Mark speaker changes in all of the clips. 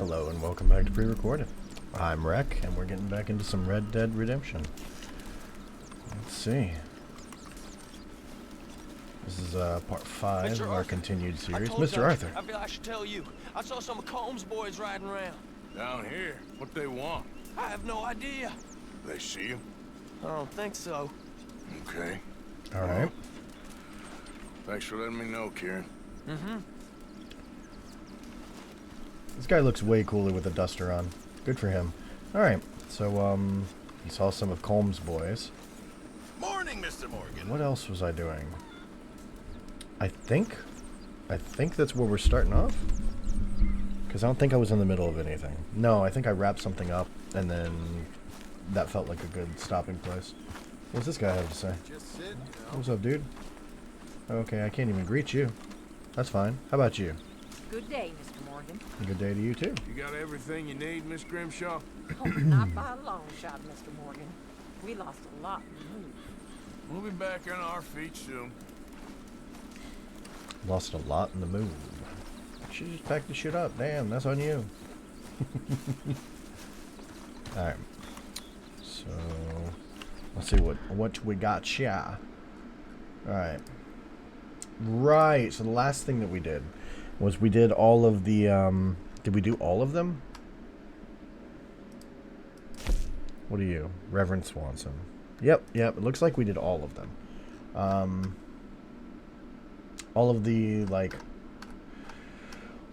Speaker 1: Hello and welcome back to preReqorded. I'm Rec, and we're getting back into some Red Dead Redemption. Let's see. This is part 5 of our continued series. Mr. Arthur.
Speaker 2: I feel I should tell you. I saw some of Combs' boys riding around.
Speaker 3: Down here? What they want?
Speaker 2: I have no idea.
Speaker 3: They see him?
Speaker 2: I don't think so.
Speaker 3: Okay.
Speaker 1: Alright.
Speaker 3: Thanks for letting me know, Kieran.
Speaker 2: Mm-hmm.
Speaker 1: This guy looks way cooler with a duster on. Good for him. Alright, so, he saw some of Combs' boys.
Speaker 3: Morning, Mr. Morgan.
Speaker 1: What else was I doing? I think that's where we're starting off. Because I don't think I was in the middle of anything. No, I think I wrapped something up, and then that felt like a good stopping place. What's this guy have to say?
Speaker 3: Just sit,
Speaker 1: What's up, dude? Okay, I can't even greet you. That's fine. How about you?
Speaker 4: Good day, Mr. Morgan.
Speaker 1: Good day to you, too.
Speaker 3: You got everything you need, Miss Grimshaw?
Speaker 4: Oh, not by a long shot, Mr. Morgan. We lost a lot in the move.
Speaker 3: We'll be back on our feet soon.
Speaker 1: Lost a lot in the move. Should just pack the shit up. Damn, that's on you. Alright. So, let's see what we got here. Alright. Right, so the last thing that we did was we did all of the, did we do all of them? What are you? Reverend Swanson. Yep, it looks like we did all of them. All of the, like,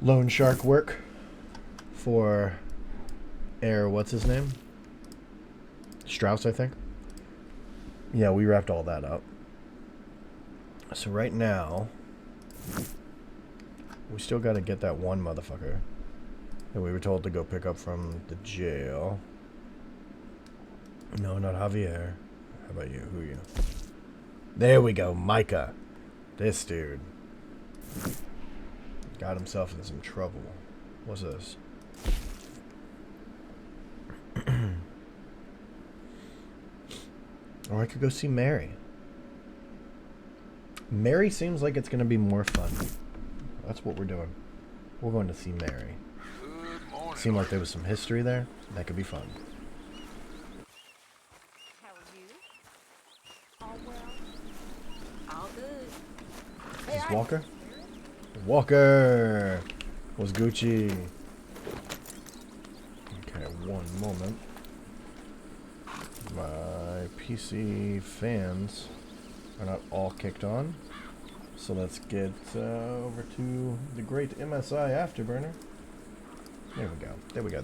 Speaker 1: loan shark work for what's his name? Strauss, I think. Yeah, we wrapped all that up. So right now, we still got to get that one motherfucker that we were told to go pick up from the jail. No, not Javier. How about you? Who are you? There we go, Micah. This dude got himself into some trouble. What's this? Or I could go see Mary. Mary seems like it's going to be more fun. That's what we're doing. We're going to see Mary.
Speaker 3: Good morning.
Speaker 1: Seemed like there was some history there. That could be fun.
Speaker 4: How are you? All well? All good.
Speaker 1: Is this Walker? Walker! Was Gucci. Okay, one moment. My PC fans are not all kicked on. So let's get over to the great MSI Afterburner. There we go.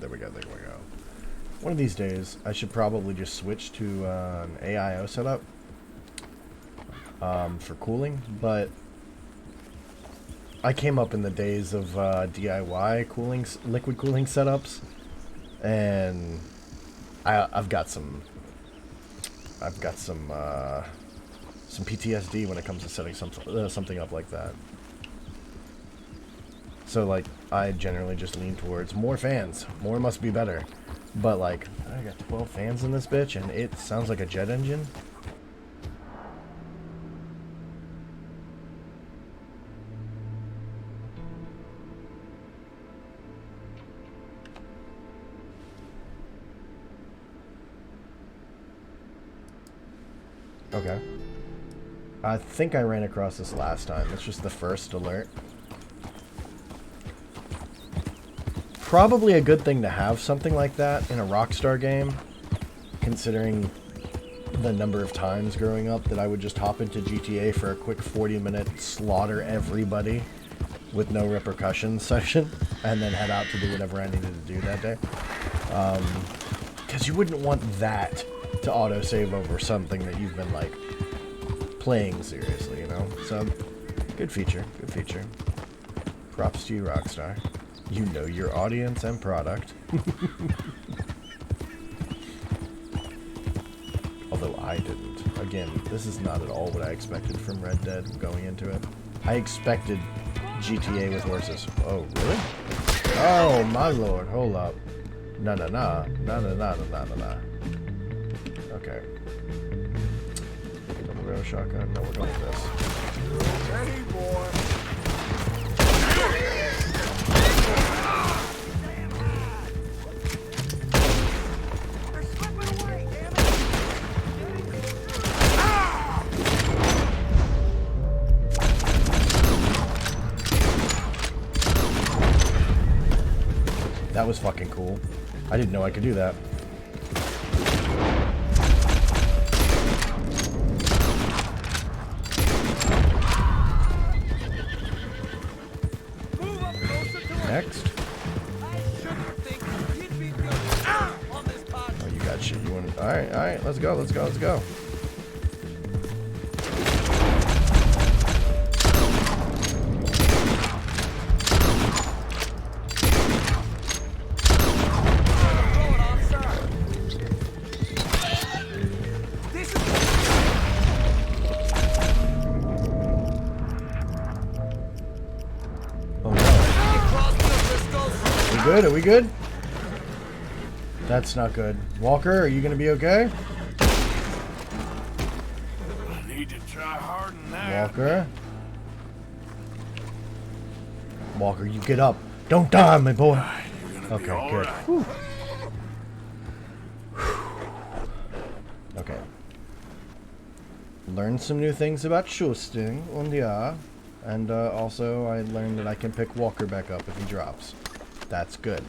Speaker 1: One of these days, I should probably just switch to an AIO setup for cooling, but I came up in the days of DIY cooling, liquid cooling setups, and I've got some PTSD when it comes to setting something up like that. So like, I generally just lean towards more fans. More must be better. But like, I got 12 fans in this bitch, and it sounds like a jet engine. Okay. I think I ran across this last time. It's just the first alert. Probably a good thing to have something like that in a Rockstar game, considering the number of times growing up that I would just hop into GTA for a quick 40-minute slaughter everybody with no repercussions session, and then head out to do whatever I needed to do that day. Because you wouldn't want that to autosave over something that you've been, like, playing seriously, you know? So, good feature. Props to you, Rockstar. You know your audience and product. Although I didn't. Again, this is not at all what I expected from Red Dead going into it. I expected GTA with horses. Oh, really? Oh, my lord. Hold up. No. Okay. Double barrel shotgun. No, we're going with this.
Speaker 3: Ready, boy.
Speaker 1: That was fucking cool. I didn't know I could do that. Next. Oh, you got shit. You want to... All right. Let's go. Are we good? That's not good. Walker, are you gonna be okay?
Speaker 3: I need to try hard on that.
Speaker 1: Walker, you get up. Don't die, my boy.
Speaker 3: You're gonna be
Speaker 1: Okay,
Speaker 3: all
Speaker 1: good.
Speaker 3: right.
Speaker 1: Whew. Okay. Learned some new things about shooting, and yeah. And also, I learned that I can pick Walker back up if he drops. That's good.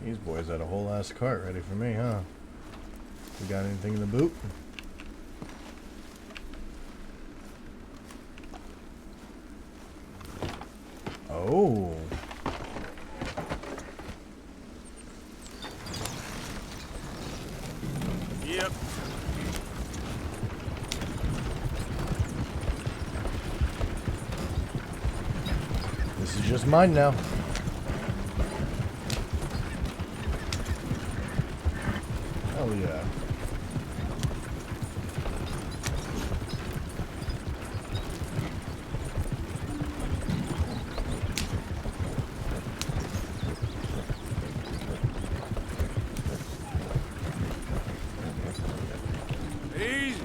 Speaker 1: These boys had a whole ass cart ready for me, huh? You got anything in the boot? Oh.
Speaker 3: Yep.
Speaker 1: This is just mine now. Hell yeah.
Speaker 3: Easy.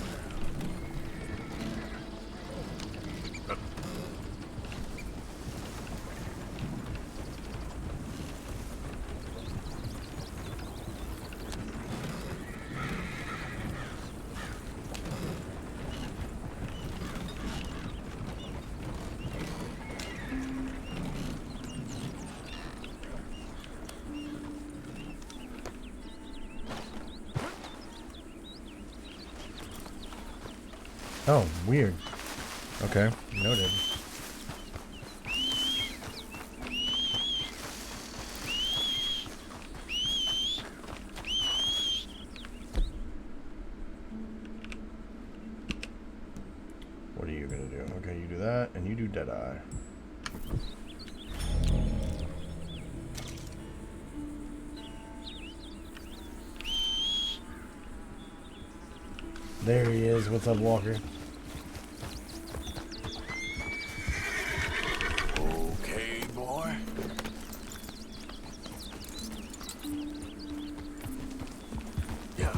Speaker 1: Oh, weird. Okay, noted. What are you gonna do? Okay, you do that, and you do Deadeye. There he is. What's up, Walker?
Speaker 3: Okay, boy. Yeah.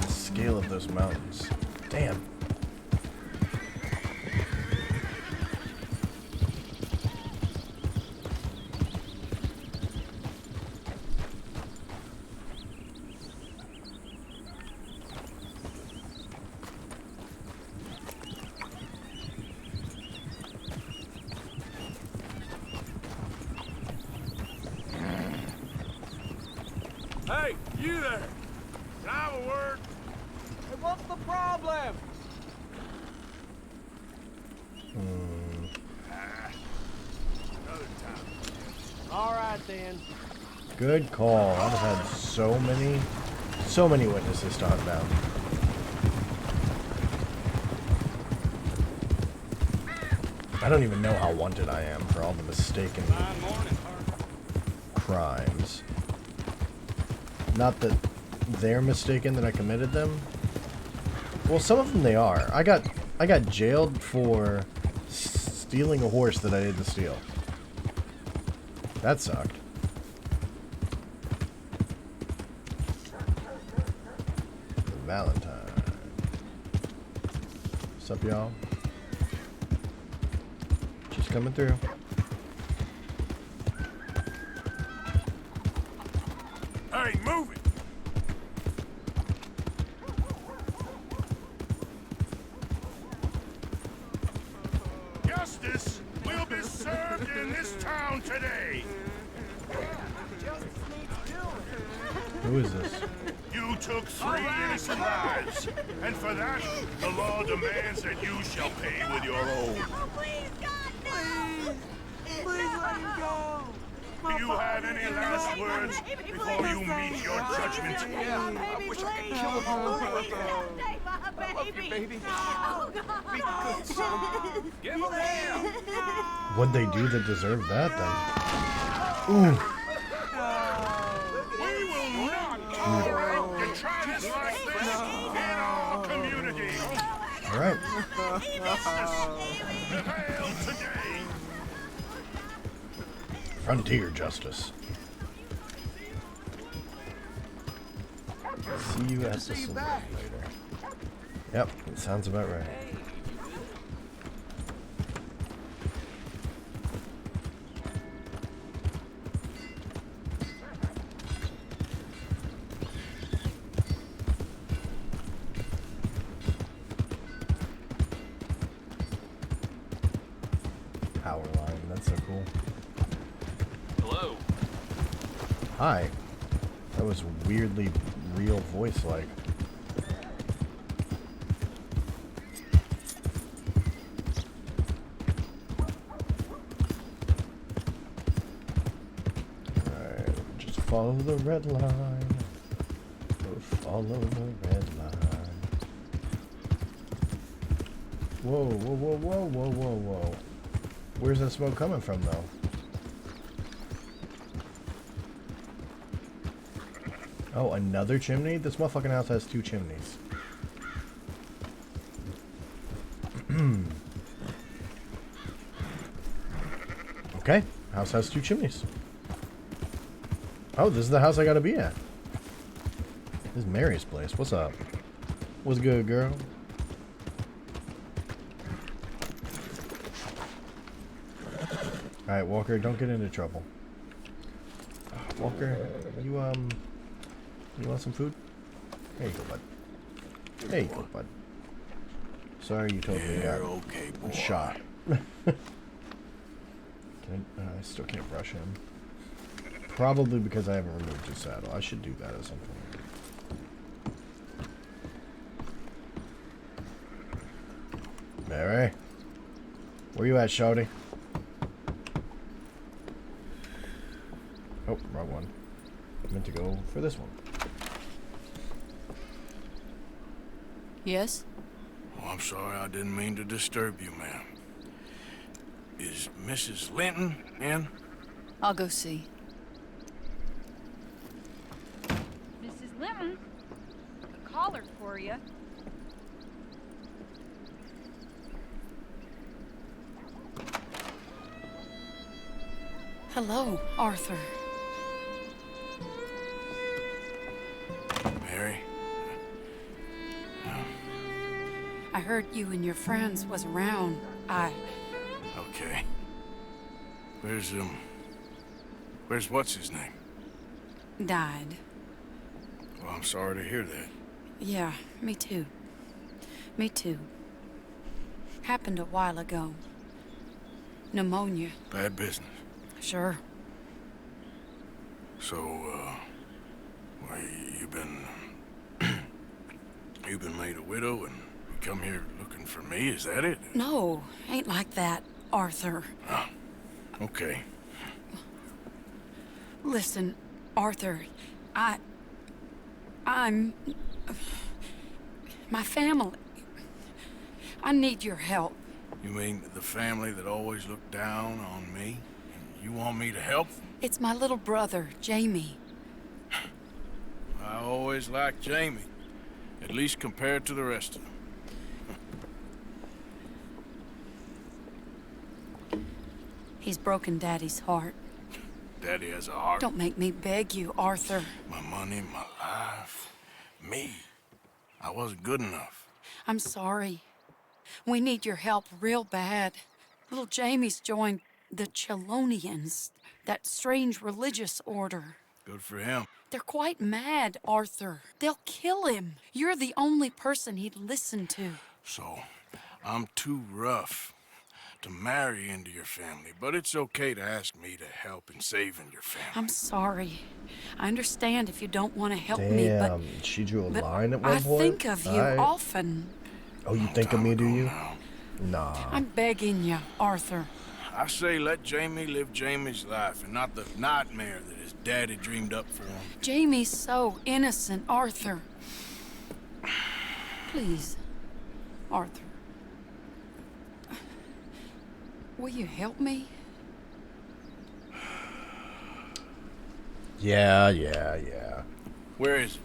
Speaker 1: The scale of those mountains. Damn.
Speaker 3: Hey, you there! Can I have a word?
Speaker 2: Hey, what's the problem?
Speaker 3: Another time.
Speaker 2: All right, then.
Speaker 1: Good call. I've had so many witnesses to hunt down. I don't even know how wanted I am for all the mistaken crimes. Not that they're mistaken that I committed them. Well, some of them they are. I got jailed for stealing a horse that I didn't steal. That sucked. Valentine. What's up, y'all? Just coming through.
Speaker 3: Hey, move it! Justice will be served in this town today.
Speaker 1: Who is this?
Speaker 3: You took 3 innocent lives, and for that, the law demands that you shall pay with your own.
Speaker 5: Oh, please, God, no! Please let him go!
Speaker 3: Do you have any last words before you meet your judgment?
Speaker 5: I wish I could kill him all over again. I love you, baby.
Speaker 4: Oh,
Speaker 5: Be good, son.
Speaker 2: Give him hell!
Speaker 1: What'd they do that deserved that, then? Ooh.
Speaker 3: We will not tolerate detritus like this in our community.
Speaker 1: Alright.
Speaker 3: Justice prevail today.
Speaker 1: Frontier justice. See you at the saloon later. Yep, it sounds about right. Power line, that's so cool.
Speaker 2: Hello.
Speaker 1: Hi. That was weirdly real voice-like. Alright, just follow the red line. Follow the red line. Whoa, whoa, whoa, whoa, whoa, whoa, whoa. Where's that smoke coming from, though? Oh, another chimney? This motherfucking house has 2 chimneys. Okay, house has 2 chimneys. Oh, this is the house I gotta be at. This is Mary's place. What's up? What's good, girl? Alright, Walker, don't get into trouble. Walker, you want some food? There you go, bud. There you go, bud. Sorry you totally got
Speaker 3: okay, boy.
Speaker 1: shot. I still can't brush him. Probably because I haven't removed his saddle. I should do that at some point. Mary? Where you at, shawty? Oh, wrong one. I meant to go for this one.
Speaker 6: Yes?
Speaker 3: Oh, I'm sorry, I didn't mean to disturb you, ma'am. Is Mrs. Linton in?
Speaker 6: I'll go see.
Speaker 7: Mrs. Lemon, a collar for you.
Speaker 6: Hello, Arthur.
Speaker 3: Mary?
Speaker 6: I heard you and your friends was around.
Speaker 3: Okay. Where's what's his name?
Speaker 6: Died.
Speaker 3: Well, I'm sorry to hear that.
Speaker 6: Yeah, me too. Me too. Happened a while ago. Pneumonia.
Speaker 3: Bad business.
Speaker 6: Sure.
Speaker 3: So, well, you've been made a widow and you come here looking for me, is that it?
Speaker 6: No, ain't like that, Arthur.
Speaker 3: Oh, okay.
Speaker 6: Listen, Arthur, I'm... my family. I need your help.
Speaker 3: You mean the family that always looked down on me? And you want me to help?
Speaker 6: It's my little brother, Jamie.
Speaker 8: I always liked Jamie, at least compared to the rest of them.
Speaker 6: He's broken Daddy's heart.
Speaker 8: Daddy has a heart.
Speaker 6: Don't make me beg you, Arthur.
Speaker 8: My money, my life, me. I wasn't good enough.
Speaker 6: I'm sorry. We need your help real bad. Little Jamie's joined the Chelonians, that strange religious order.
Speaker 8: Good for him.
Speaker 6: They're quite mad, Arthur. They'll kill him. You're the only person he'd listen to.
Speaker 8: So, I'm too rough to marry into your family, but it's okay to ask me to help in saving your family.
Speaker 6: I'm sorry. I understand if you don't want to help me, but...
Speaker 1: Damn, she drew a line at one
Speaker 6: I
Speaker 1: point?
Speaker 6: think of you often.
Speaker 1: Oh, you think of me, do you? Nah.
Speaker 6: I'm begging you, Arthur.
Speaker 8: I say let Jamie live Jamie's life and not the nightmare that his daddy dreamed up for him.
Speaker 6: Jamie's so innocent, Arthur. Please, Arthur. Will you help me?
Speaker 1: Yeah.
Speaker 8: Where is he?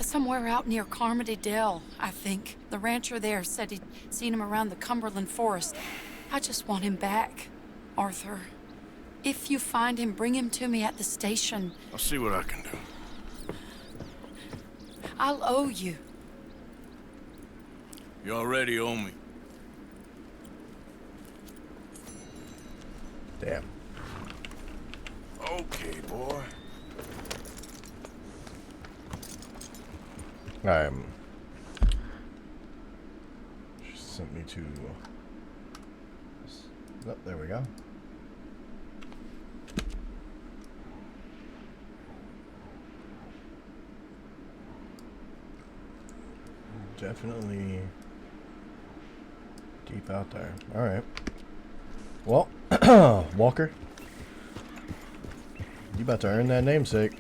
Speaker 6: Somewhere out near Carmody Dell, I think. The rancher there said he'd seen him around the Cumberland Forest. I just want him back, Arthur. If you find him, bring him to me at the station.
Speaker 8: I'll see what I can do.
Speaker 6: I'll owe you.
Speaker 8: You already owe me.
Speaker 1: Damn.
Speaker 8: Okay, boy.
Speaker 1: She sent me to... Oh, there we go. Definitely deep out there. Alright. Well, Walker, you about to earn that namesake.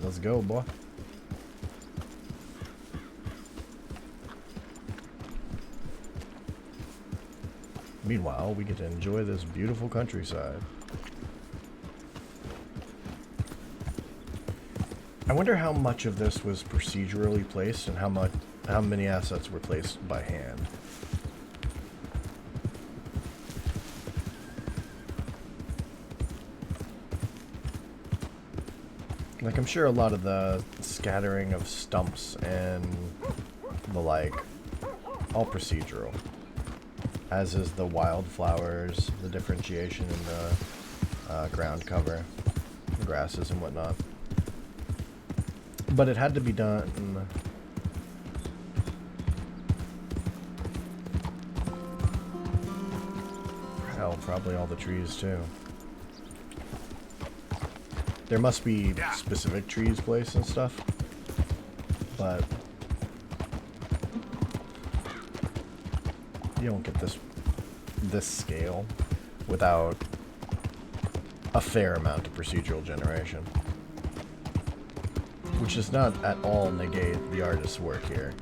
Speaker 1: Let's go, boy. Meanwhile, we get to enjoy this beautiful countryside. I wonder how much of this was procedurally placed and how many assets were placed by hand. Like, I'm sure a lot of the scattering of stumps and the like, all procedural. As is the wildflowers, the differentiation in the ground cover, the grasses and whatnot. But it had to be done. Hell, probably all the trees too. There must be specific trees placed and stuff, but you don't get this scale without a fair amount of procedural generation, which does not at all negate the artist's work here.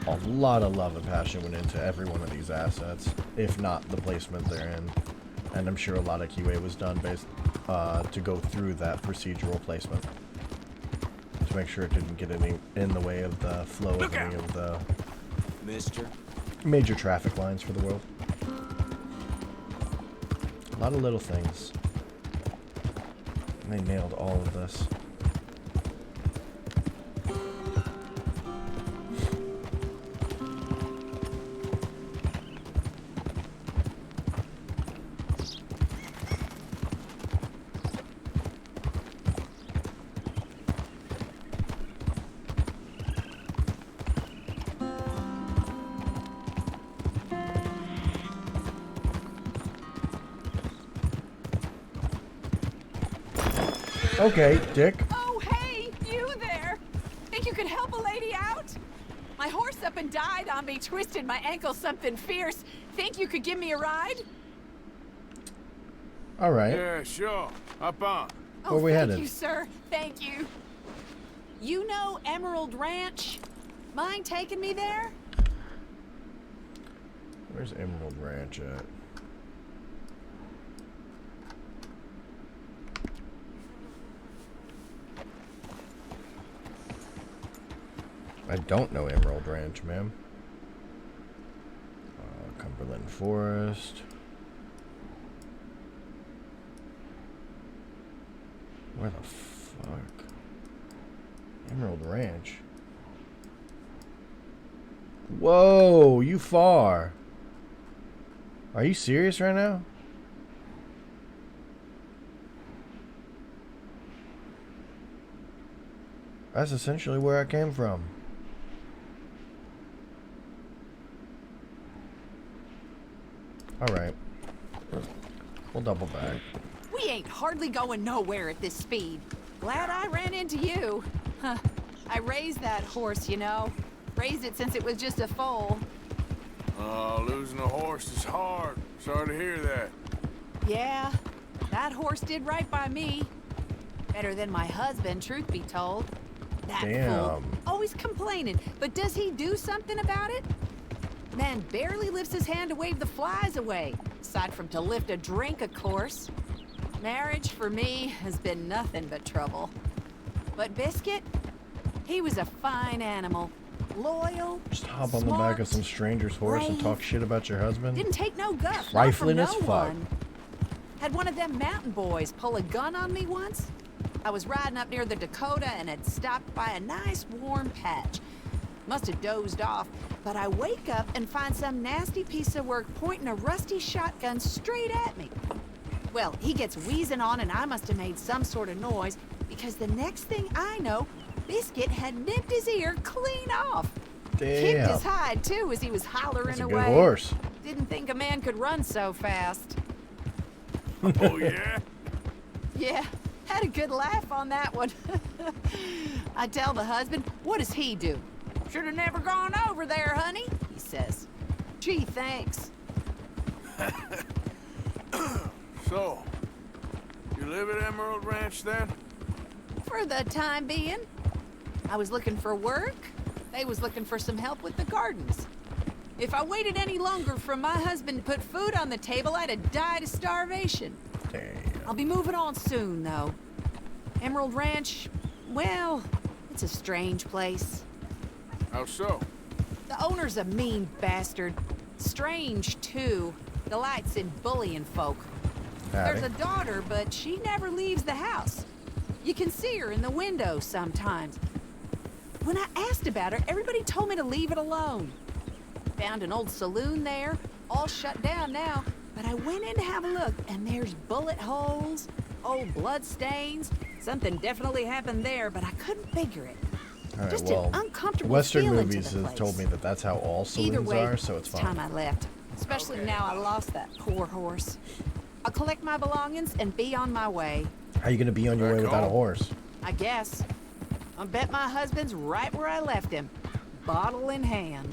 Speaker 1: A lot of love and passion went into every one of these assets, if not the placement they're in, and I'm sure a lot of QA was done based to go through that procedural placement to make sure it didn't get any in the way of the flow of any of the major traffic lines for the world. A lot of little things. And they nailed all of this. Okay, Dick.
Speaker 5: Oh, hey, you there. Think you could help a lady out? My horse up and died on me, twisted my ankle something fierce. Think you could give me a ride?
Speaker 1: All right.
Speaker 8: Yeah, sure. Hop on.
Speaker 1: Where we headed?
Speaker 5: Thank you, sir. Thank you. You know Emerald Ranch? Mind taking me there?
Speaker 1: Where's Emerald Ranch at? I don't know Emerald Ranch, ma'am. Cumberland Forest. Where the fuck? Emerald Ranch. Whoa, you far. Are you serious right now? That's essentially where I came from. Alright. We'll double back.
Speaker 5: We ain't hardly going nowhere at this speed. Glad I ran into you. Huh. I raised that horse, you know. Raised it since it was just a foal.
Speaker 8: Losing a horse is hard. Sorry to hear that.
Speaker 5: Yeah, that horse did right by me. Better than my husband, truth be told. That fool, always complaining, but does he do something about it? Man barely lifts his hand to wave the flies away, aside from to lift a drink, of course. Marriage, for me, has been nothing but trouble. But Biscuit, he was a fine animal. Loyal,
Speaker 1: just hop on the back of some stranger's horse and talk shit about your husband?
Speaker 5: Didn't take no guff,
Speaker 1: Trifling
Speaker 5: no
Speaker 1: as fuck.
Speaker 5: one. Had one of them mountain boys pull a gun on me once. I was riding up near the Dakota and had stopped by a nice warm patch. Must have dozed off, but I wake up and find some nasty piece of work pointing a rusty shotgun straight at me. Well, he gets wheezing on and I must have made some sort of noise, because the next thing I know, Biscuit had nipped his ear clean off.
Speaker 1: Damn.
Speaker 5: Kicked his hide, too, as he was hollering
Speaker 1: That's a
Speaker 5: away.
Speaker 1: good horse.
Speaker 5: Didn't think a man could run so fast.
Speaker 8: Oh, yeah?
Speaker 5: Yeah, had a good laugh on that one. I tell the husband, what does he do? Should have never gone over there, honey, he says. Gee, thanks.
Speaker 8: So, you live at Emerald Ranch then?
Speaker 5: For the time being. I was looking for work. They was looking for some help with the gardens. If I waited any longer for my husband to put food on the table, I'd have died of starvation.
Speaker 1: Damn.
Speaker 5: I'll be moving on soon, though. Emerald Ranch, well, it's a strange place.
Speaker 8: How so?
Speaker 5: The owner's a mean bastard. Strange, too. Delights in bullying folk.
Speaker 1: Howdy.
Speaker 5: There's a daughter, but she never leaves the house. You can see her in the window sometimes. When I asked about her, everybody told me to leave it alone. Found an old saloon there, all shut down now, but I went in to have a look, and there's bullet holes, old blood stains. Something definitely happened there, but I couldn't figure it.
Speaker 1: All right,
Speaker 5: Just
Speaker 1: well,
Speaker 5: an uncomfortable
Speaker 1: Western
Speaker 5: feeling
Speaker 1: movies
Speaker 5: to the
Speaker 1: has told
Speaker 5: place.
Speaker 1: me that that's how all
Speaker 5: Either
Speaker 1: saloons
Speaker 5: way,
Speaker 1: are, so it's
Speaker 5: time
Speaker 1: fine.
Speaker 5: I left. Especially now I lost that poor horse. I'll collect my belongings and be on my way.
Speaker 1: How you gonna be on your way
Speaker 8: Back
Speaker 1: without a
Speaker 8: home?
Speaker 1: horse?
Speaker 5: I guess. I bet my husband's right where I left him, bottle in hand.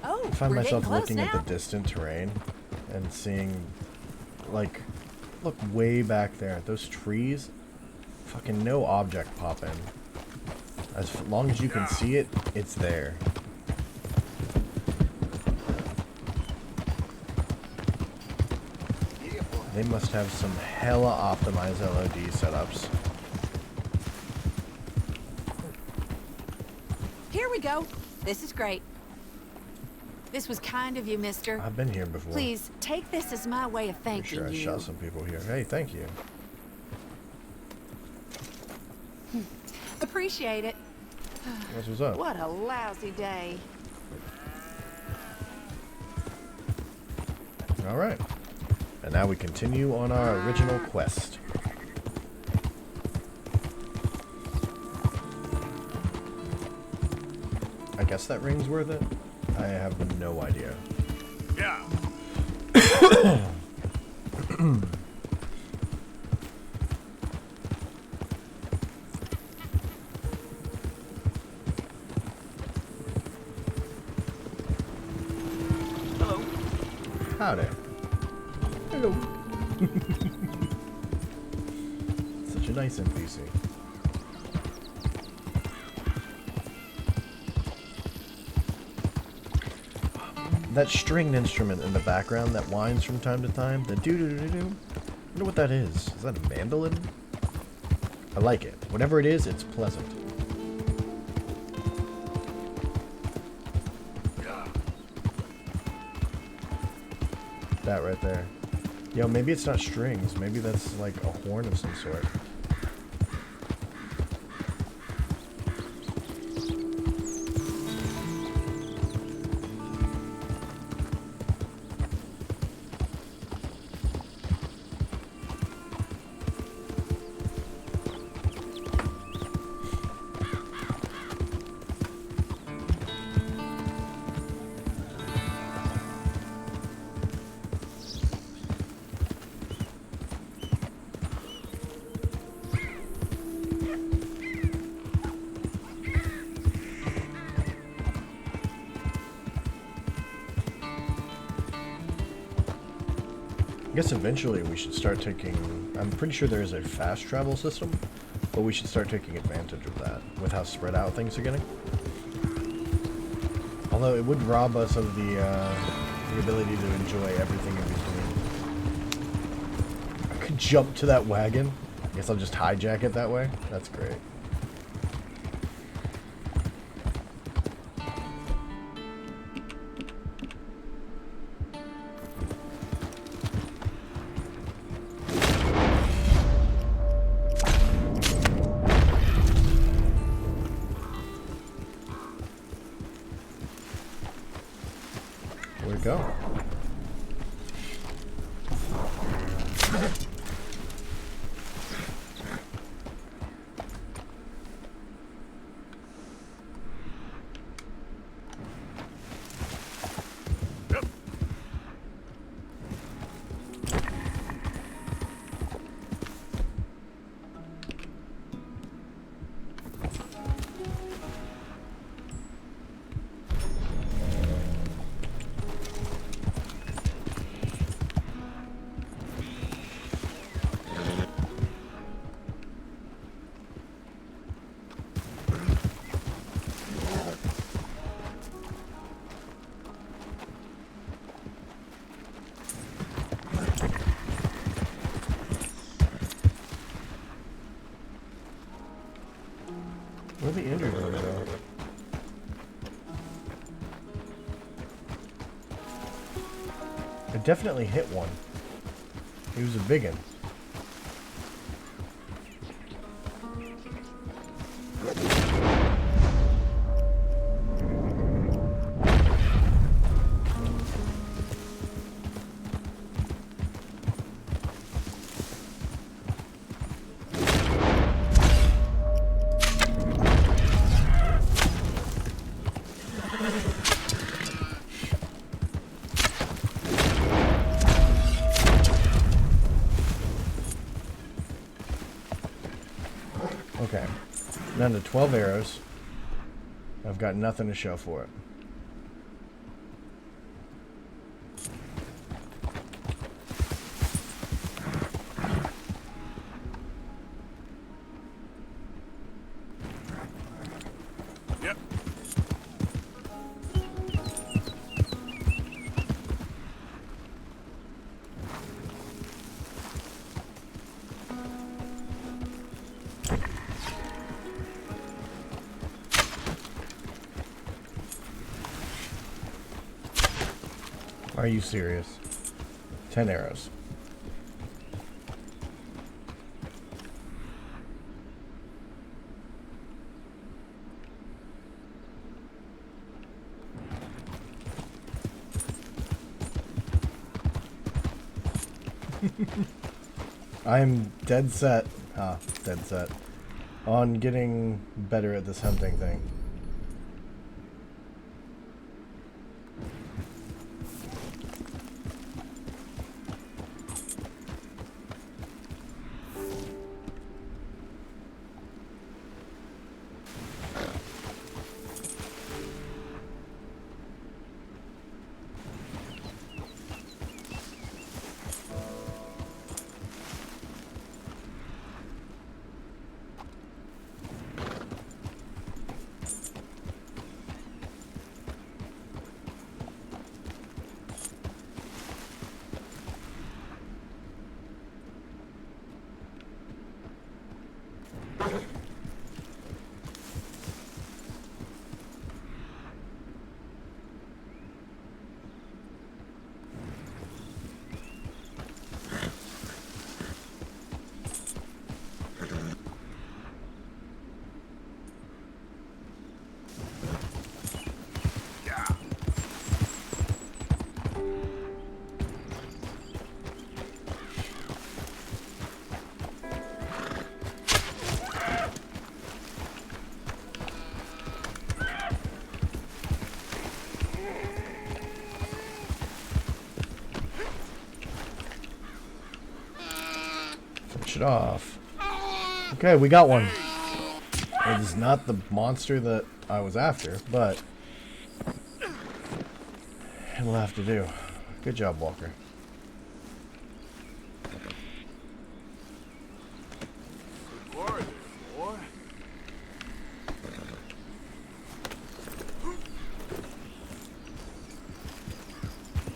Speaker 5: Oh,
Speaker 1: I find
Speaker 5: we're
Speaker 1: myself
Speaker 5: getting close
Speaker 1: looking
Speaker 5: now.
Speaker 1: at the distant terrain and seeing, like, look way back there at those trees. Fucking no object pop in. As long as you can see it, it's there. They must have some hella optimized LOD setups.
Speaker 5: Here we go. This is great. This was kind of you, mister.
Speaker 1: I've been here before.
Speaker 5: Please, take this as my way of
Speaker 1: Pretty
Speaker 5: thanking
Speaker 1: sure I
Speaker 5: you.
Speaker 1: shot some people here. Hey, thank you.
Speaker 5: Appreciate it.
Speaker 1: What's up?
Speaker 5: What a lousy day.
Speaker 1: All right. And now we continue on our original quest. I guess that ring's worth it? I have no idea.
Speaker 3: Yeah.
Speaker 1: Howdy. Hello. Such a nice NPC. That stringed instrument in the background that whines from time to time, the doo-doo-doo-doo. I wonder what that is. Is that a mandolin? I like it. Whatever it is, it's pleasant. That right there. Yo, maybe it's not strings. Maybe that's like a horn of some sort. I guess eventually we should start taking... I'm pretty sure there is a fast travel system, but we should start taking advantage of that with how spread out things are getting. Although it would rob us of the ability to enjoy everything in between. I could jump to that wagon. I guess I'll just hijack it that way. That's great. Where'd it go? Where'd the injured one go? I definitely hit one. He was a big one. Okay, down to 12 arrows. I've got nothing to show for it.
Speaker 3: Yep.
Speaker 1: Are you serious? 10 arrows. I'm dead set on getting better at this hunting thing. finish it off. Okay, we got one. It is not the monster that I was after, but it'll have to do. Good job, Walker.
Speaker 8: Good work, boy.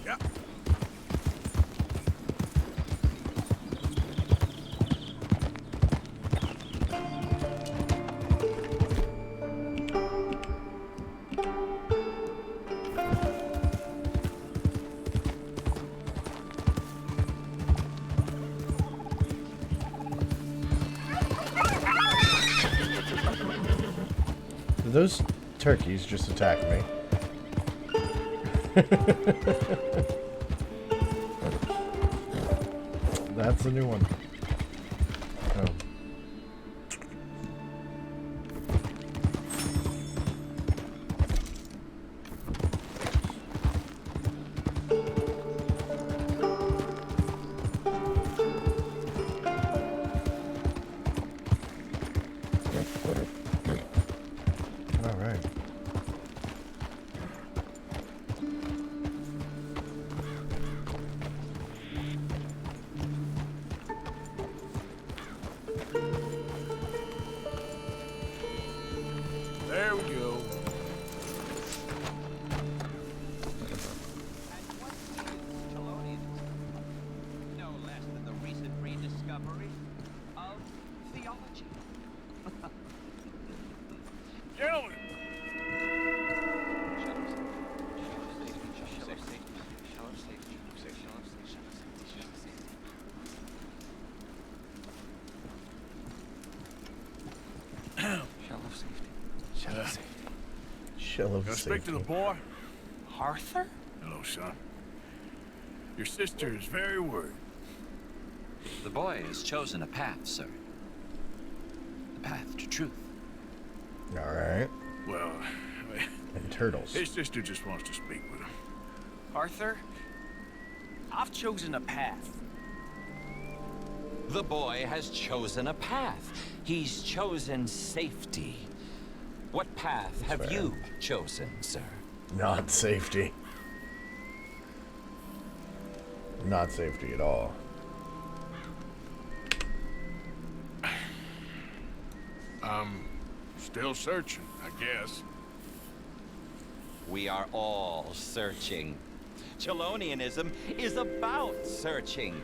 Speaker 8: Yeah.
Speaker 1: Did those turkeys just attack me? That's a new one. Oh. All right.
Speaker 8: There we go.
Speaker 2: No less than the recent rediscovery of theology.
Speaker 8: Gentlemen,
Speaker 1: Shell of
Speaker 8: can I speak
Speaker 1: safety.
Speaker 8: to the boy?
Speaker 2: Arthur?
Speaker 8: Hello, son. Your sister is very worried.
Speaker 2: The boy has chosen a path, sir. The path to truth.
Speaker 1: All right.
Speaker 8: Well,
Speaker 1: And turtles.
Speaker 8: his sister just wants to speak with him.
Speaker 2: Arthur, I've chosen a path. The boy has chosen a path. He's chosen safety. What path have
Speaker 1: fair.
Speaker 2: you chosen, sir?
Speaker 1: Not safety. Not safety at all.
Speaker 8: I'm still searching, I guess.
Speaker 2: We are all searching. Chelonianism is about searching.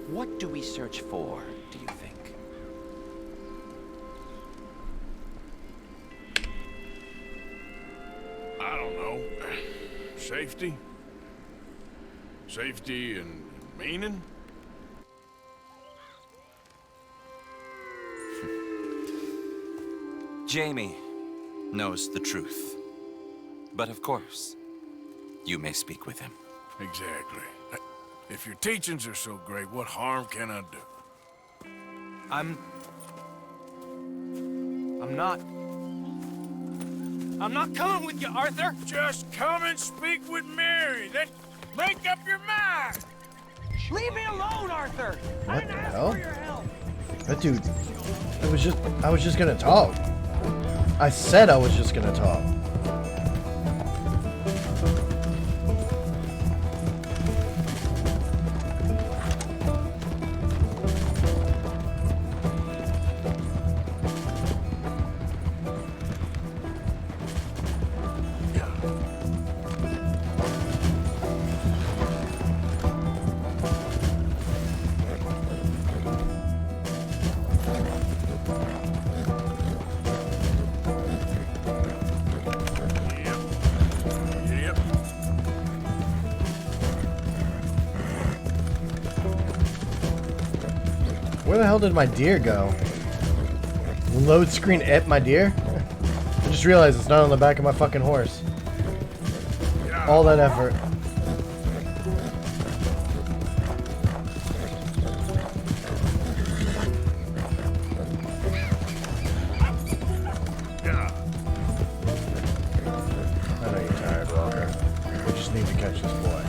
Speaker 2: What do we search for, do you think?
Speaker 8: I don't know. Safety? Safety and meaning?
Speaker 2: Jamie knows the truth. But of course, you may speak with him.
Speaker 8: Exactly. If your teachings are so great, what harm can I do?
Speaker 2: I'm not coming with you, Arthur!
Speaker 8: Just come and speak with Mary. Then make up your mind.
Speaker 2: Leave me alone, Arthur!
Speaker 1: What the hell? That dude. I was just gonna talk. I said I was just gonna talk.
Speaker 8: Yep.
Speaker 1: Where the hell did my deer go? Load screen ate my deer? I just realized it's not on the back of my fucking horse. All that effort.
Speaker 8: Yeah.
Speaker 1: I know you're tired, Walker. We just need to catch this boy.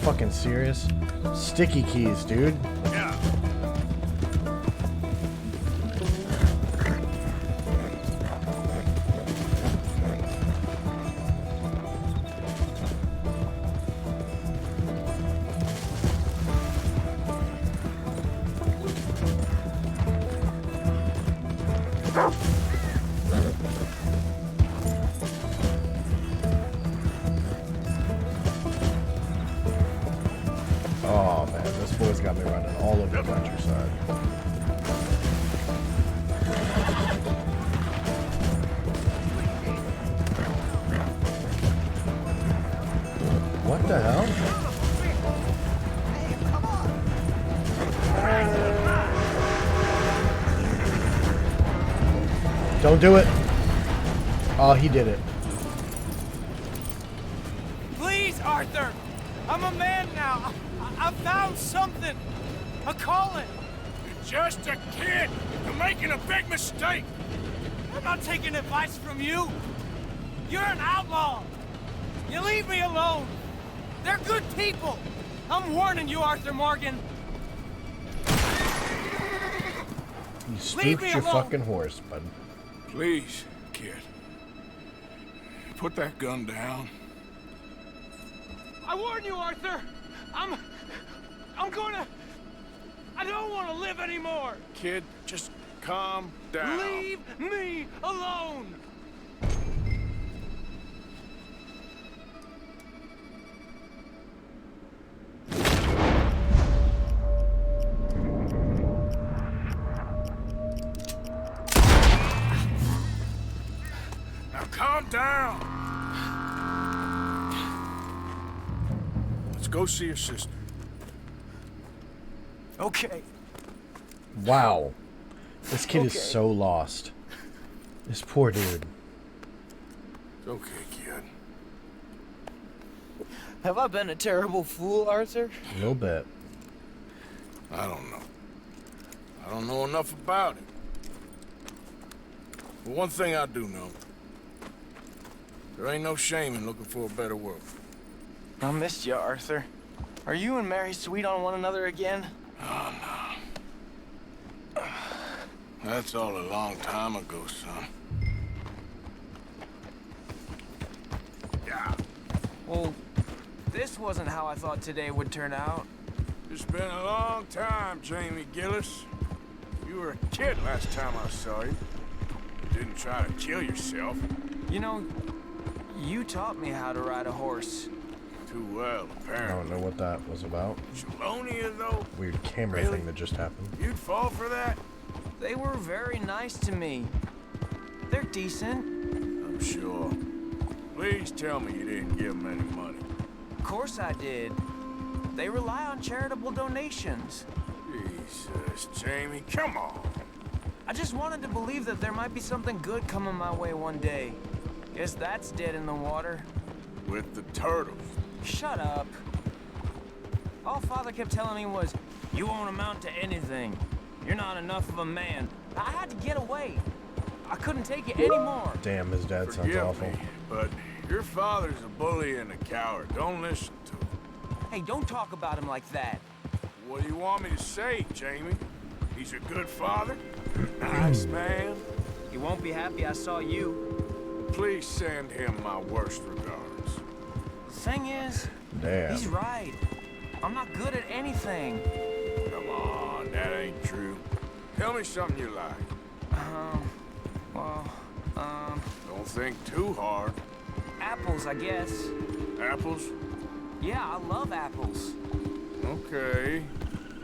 Speaker 1: fucking serious? Sticky keys, dude.
Speaker 3: Yeah.
Speaker 1: Oh man, this boy's got me running all over the countryside. What the hell? Don't do it. Oh, he did it.
Speaker 9: Please, Arthur! I'm a man now. I found something. A calling.
Speaker 8: You're just a kid. You're making a big mistake.
Speaker 9: I'm not taking advice from you. You're an outlaw. You leave me alone. They're good people. I'm warning you, Arthur Morgan.
Speaker 1: You spooked your
Speaker 9: alone.
Speaker 1: fucking horse, bud.
Speaker 8: Please, kid. Put that gun down.
Speaker 9: I warn you, Arthur. I don't want to live anymore.
Speaker 8: Kid, just calm down.
Speaker 9: Leave me alone.
Speaker 8: Now calm down. Let's go see your sister.
Speaker 9: Okay.
Speaker 1: Wow. This kid is so lost. This poor dude.
Speaker 8: It's okay, kid.
Speaker 9: Have I been a terrible fool, Arthur?
Speaker 1: A little bit.
Speaker 8: I don't know. I don't know enough about it. But one thing I do know. There ain't no shame in looking for a better world.
Speaker 9: I missed you, Arthur. Are you and Mary sweet on one another again?
Speaker 8: Oh, no. That's all a long time ago, son. Yeah.
Speaker 9: Well, this wasn't how I thought today would turn out.
Speaker 8: It's been a long time, Jamie Gillis. You were a kid last time I saw you. Didn't try to kill yourself.
Speaker 9: You know, you taught me how to ride a horse.
Speaker 8: Too well,
Speaker 1: I
Speaker 8: apparently.
Speaker 1: don't know what that was about.
Speaker 8: Chelonia, though?
Speaker 1: Weird camera
Speaker 8: Really?
Speaker 1: thing that just happened.
Speaker 8: You'd fall for that?
Speaker 9: They were very nice to me. They're decent.
Speaker 8: I'm sure. Please tell me you didn't give them any money.
Speaker 9: Of course I did. They rely on charitable donations.
Speaker 8: Jesus, Jamie, come on.
Speaker 9: I just wanted to believe that there might be something good coming my way one day. Guess that's dead in the water.
Speaker 8: With the turtles.
Speaker 9: Shut up. All Father kept telling me was, you won't amount to anything. You're not enough of a man. I had to get away. I couldn't take it anymore.
Speaker 1: Damn, his dad sounds
Speaker 8: Forgive
Speaker 1: awful.
Speaker 8: me, but your father's a bully and a coward. Don't listen to him.
Speaker 9: Hey, don't talk about him like that.
Speaker 8: What do you want me to say, Jamie? He's a good father? Nice man?
Speaker 9: He won't be happy I saw you.
Speaker 8: Please send him my worst regards.
Speaker 9: The thing is,
Speaker 1: Damn.
Speaker 9: he's right. I'm not good at anything.
Speaker 8: Come on, that ain't true. Tell me something you like. Don't think too hard.
Speaker 9: Apples, I guess.
Speaker 8: Apples?
Speaker 9: Yeah, I love apples.
Speaker 8: Okay.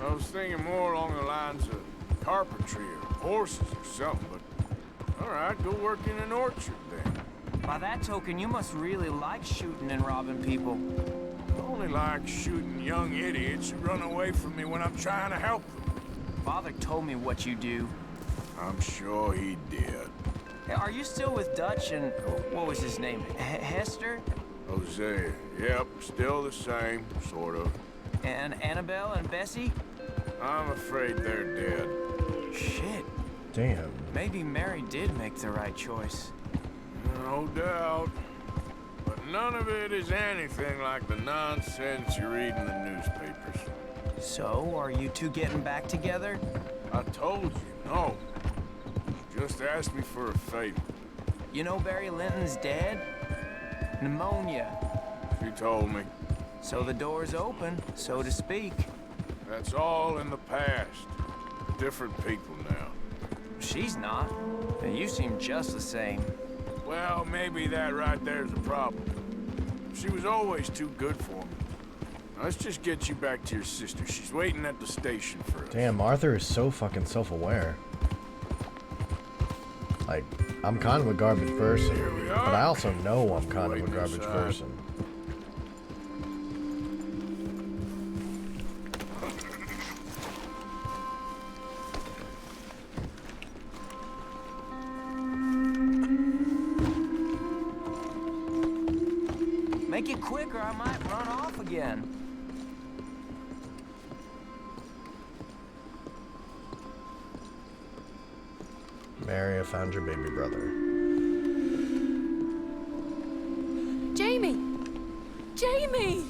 Speaker 8: I was thinking more along the lines of carpentry or horses or something, but... Alright, go work in an orchard then.
Speaker 9: By that token, you must really like shooting and robbing people.
Speaker 8: I only like shooting young idiots who run away from me when I'm trying to help them.
Speaker 9: Father told me what you do.
Speaker 8: I'm sure he did.
Speaker 9: Hey, are you still with Dutch and... what was his name? Hester?
Speaker 8: Hosea. Yep, still the same, sort of.
Speaker 9: And Annabelle and Bessie?
Speaker 8: I'm afraid they're dead.
Speaker 9: Shit.
Speaker 1: Damn.
Speaker 9: Maybe Mary did make the right choice.
Speaker 8: No doubt. But none of it is anything like the nonsense you read in the newspapers.
Speaker 9: So, are you two getting back together?
Speaker 8: I told you, no. Just ask me for a favor.
Speaker 9: You know Barry Linton's dead? Pneumonia.
Speaker 8: She told me.
Speaker 9: So the door's open, so to speak.
Speaker 8: That's all in the past. Different people now.
Speaker 9: She's not. And you seem just the same.
Speaker 8: Well, maybe that right there's a problem. She was always too good for me. Now, let's just get you back to your sister. She's waiting at the station for us.
Speaker 1: Damn, Arthur is so fucking self-aware. Like, I'm kind of a garbage person, but I also know I'm kind of a garbage person.
Speaker 9: Make it quick or I might run off again.
Speaker 1: Mary, I found your baby brother.
Speaker 6: Jamie! Jamie!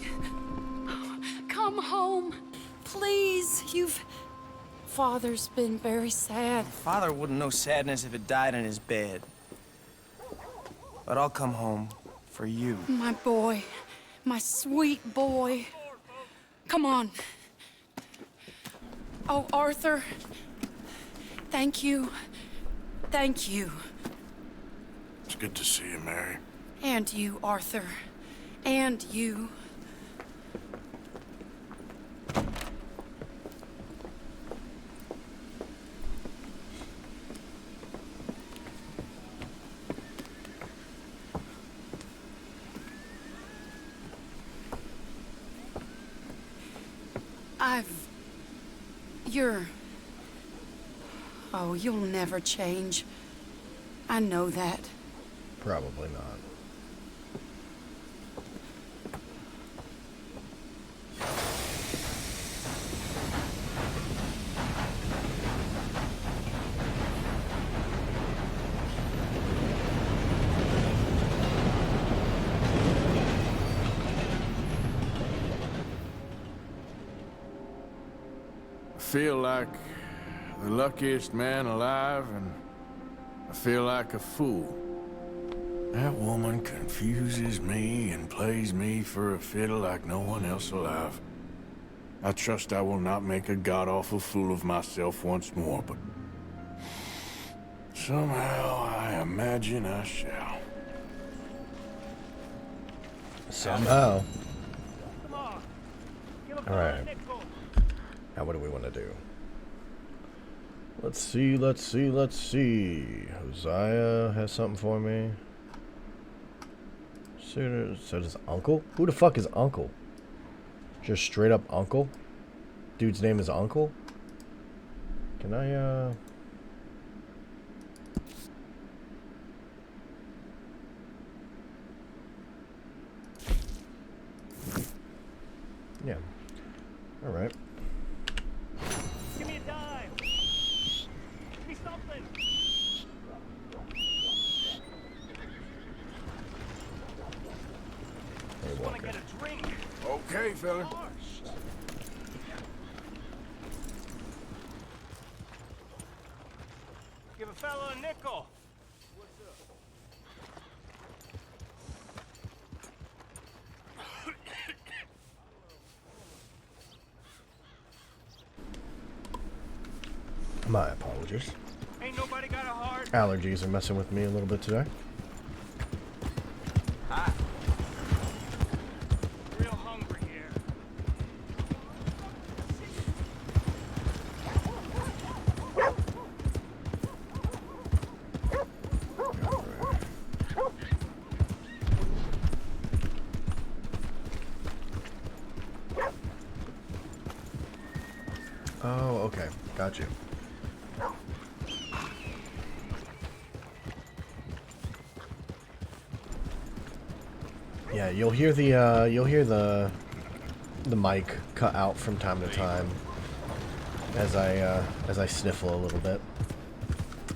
Speaker 6: Come home. Please, Father's been very sad.
Speaker 9: Father wouldn't know sadness if it died in his bed. But I'll come home for you.
Speaker 6: My boy. My sweet boy. Come on. Oh, Arthur. Thank you. Thank you.
Speaker 8: It's good to see you, Mary.
Speaker 6: And you, Arthur. And you. Oh, you'll never change. I know that.
Speaker 1: Probably not.
Speaker 8: I feel like the luckiest man alive, and I feel like a fool. That woman confuses me and plays me for a fiddle like no one else alive. I trust I will not make a god-awful fool of myself once more, but somehow I imagine I shall.
Speaker 1: Somehow. Alright. Now what do we want to do? Let's see. Hosea has something for me. So does Uncle? Who the fuck is Uncle? Just straight up Uncle? Dude's name is Uncle? Can I, yeah. Alright.
Speaker 3: Give me a dime. Give me something.
Speaker 1: Hey,
Speaker 3: Want to
Speaker 1: Walker.
Speaker 3: get a drink?
Speaker 8: Okay, fella.
Speaker 3: Give a fella a nickel.
Speaker 1: My apologies.
Speaker 3: Ain't nobody got a heart.
Speaker 1: Allergies are messing with me a little bit today.
Speaker 9: Hi.
Speaker 3: Real hungry here.
Speaker 1: Oh, okay. Got you. Yeah, you'll hear the mic cut out from time to time as I sniffle a little bit.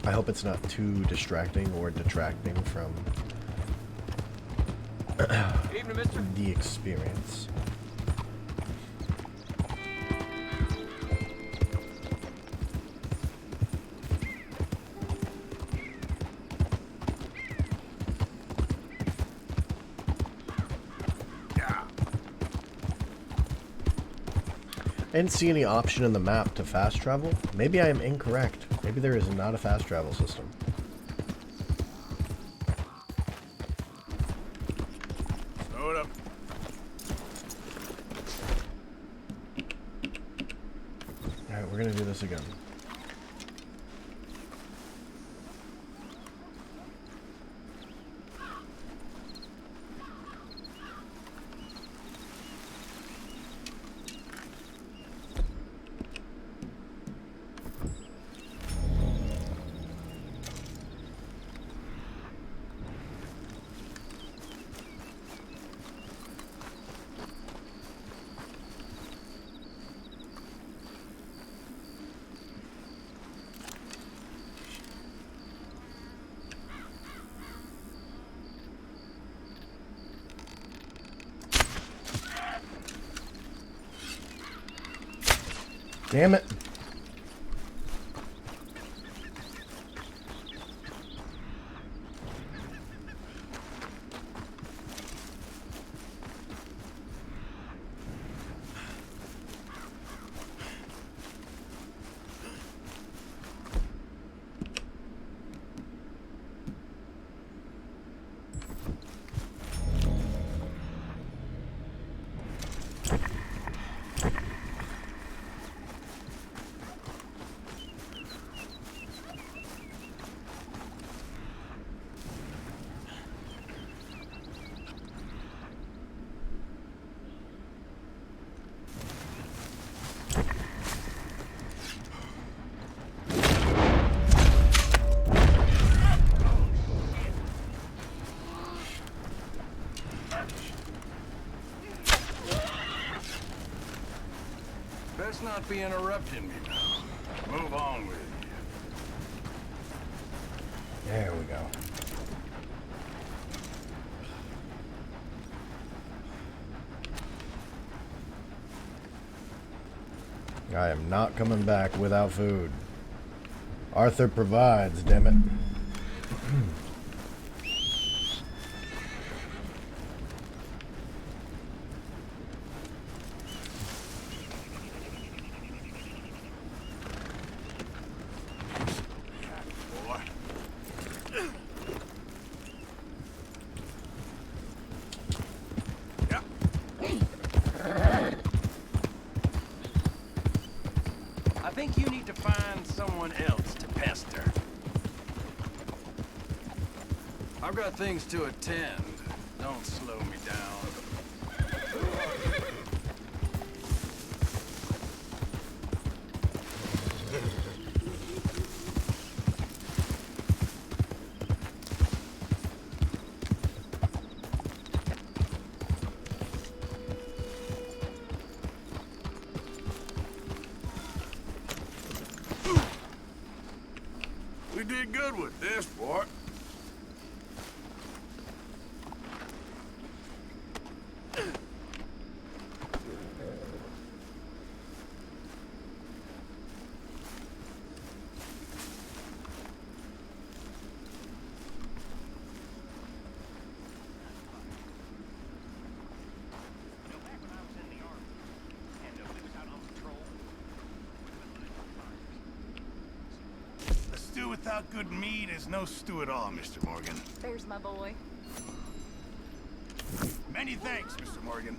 Speaker 1: I hope it's not too distracting or detracting from
Speaker 9: Evening, mister.
Speaker 1: the experience. I didn't see any option in the map to fast travel. Maybe I am incorrect. Maybe there is not a fast travel system.
Speaker 8: Slow it up.
Speaker 1: Alright, we're gonna do this again. Damn it.
Speaker 8: Best not be interrupting me now. Move on with you.
Speaker 1: There we go. I am not coming back without food. Arthur provides, damn it.
Speaker 9: I think you need to find someone else to pester.
Speaker 8: I've got things to attend. Don't slow me down. We did good with this, boy.
Speaker 3: A stew without good meat is no stew at all, Mr. Morgan.
Speaker 4: There's my boy.
Speaker 3: Many thanks, Mr. Morgan.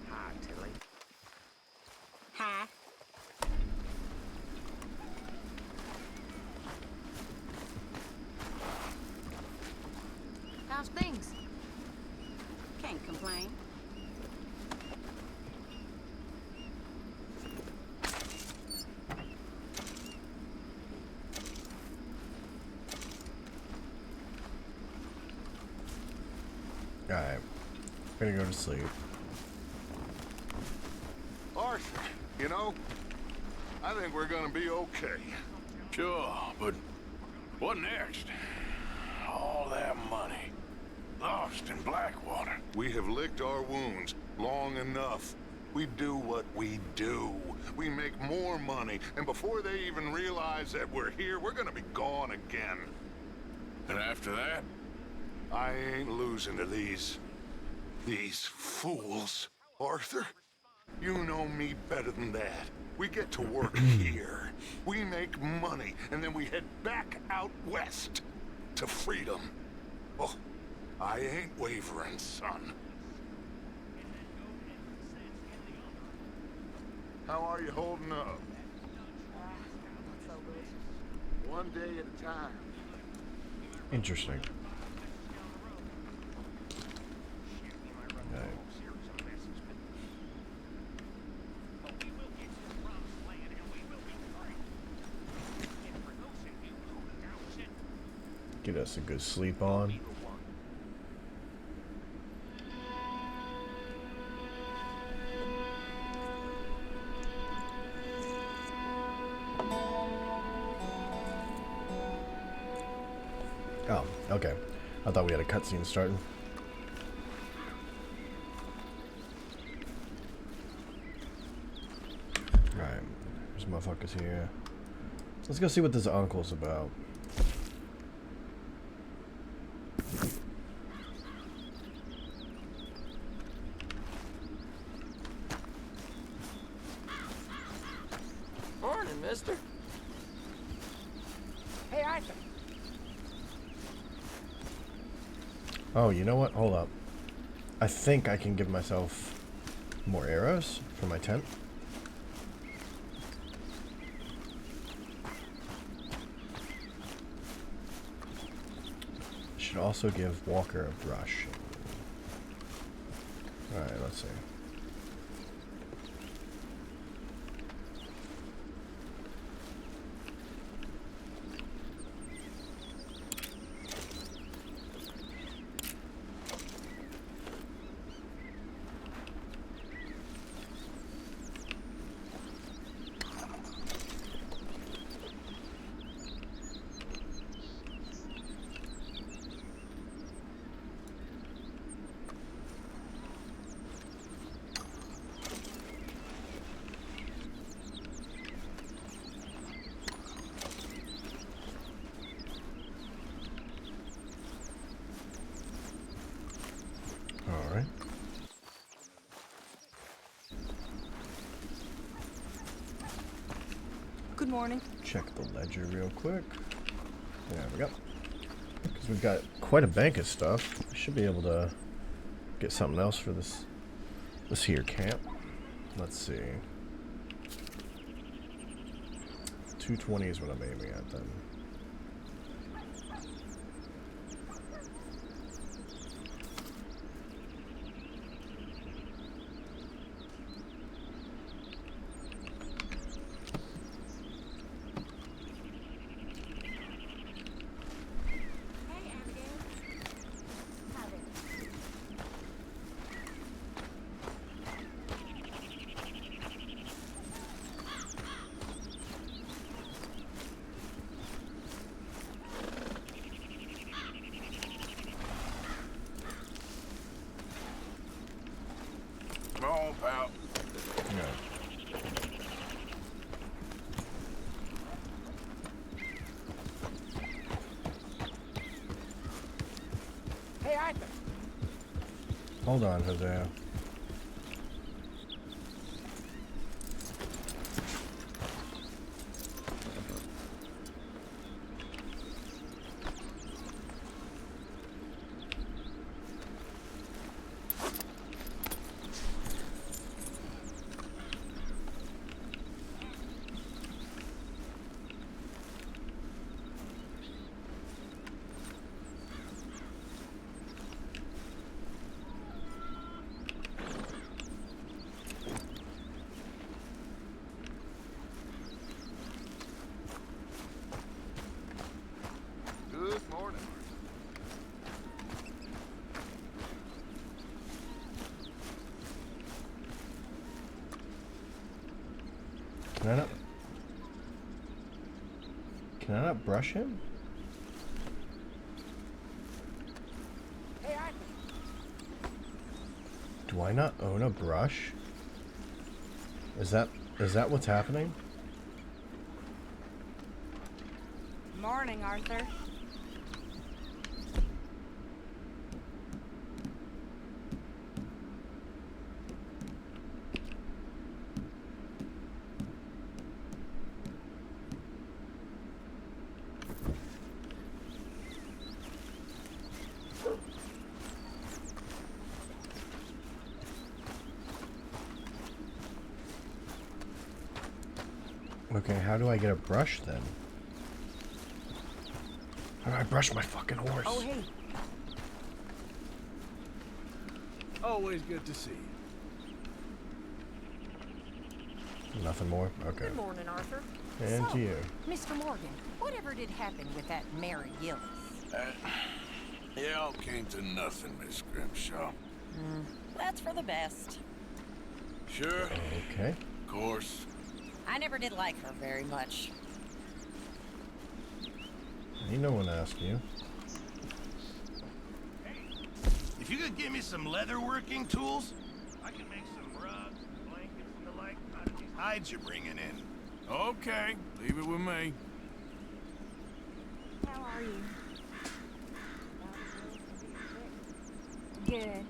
Speaker 4: Hi, Tilly. Hi. How's things? Can't complain.
Speaker 1: Alright. Gonna go to sleep.
Speaker 3: Arthur, you know, I think we're gonna be okay.
Speaker 8: Sure, but what next? All that money.
Speaker 3: lost in Blackwater. We have licked our wounds long enough. We do what we do. We make more money, and before they even realize that we're here, we're gonna be gone again.
Speaker 8: And after that?
Speaker 3: I ain't losing to these fools. Arthur, you know me better than that. We get to work here. We make money, and then we head back out west to freedom. Oh, I ain't wavering, son. How are you holding up? One day at a time.
Speaker 1: Interesting. Okay. Get us a good sleep on. Oh, okay. I thought we had a cutscene starting. Alright, there's motherfuckers here. Let's go see what this uncle's about.
Speaker 9: Morning, mister. Hey, Arthur.
Speaker 1: Oh, you know what? Hold up. I think I can give myself more arrows for my tent. Should also give Walker a brush. Alright, let's see. Alright.
Speaker 10: Good morning.
Speaker 1: Check the ledger real quick. There we go. Because we've got quite a bank of stuff. We should be able to get something else for this here camp. Let's see. 220 is what I'm aiming at then.
Speaker 8: Come on, pal.
Speaker 1: Yeah.
Speaker 9: Hey, Arthur.
Speaker 1: Hold on, Hosea.
Speaker 3: Good morning.
Speaker 1: Can I not brush him?
Speaker 9: Hey, Arthur.
Speaker 1: Do I not own a brush? Is that what's happening?
Speaker 7: Morning, Arthur.
Speaker 1: Okay, how do I get a brush then? How do I brush my fucking horse?
Speaker 4: Oh, hey.
Speaker 8: Always good to see you.
Speaker 1: Nothing more? Okay.
Speaker 4: Good morning, Arthur.
Speaker 1: And
Speaker 4: So,
Speaker 1: to you.
Speaker 4: Mr. Morgan, whatever did happen with that Mary Gillis?
Speaker 8: It all came to nothing, Miss Grimshaw.
Speaker 10: That's for the best.
Speaker 8: Sure,
Speaker 1: Okay.
Speaker 8: of course.
Speaker 10: I never did like her very much.
Speaker 1: Ain't no one asked you.
Speaker 11: If you could give me some leather working tools, I can make some rugs, blankets, and the like out of these hides you're bringing in.
Speaker 8: Okay, leave it with me.
Speaker 7: How are you? Good.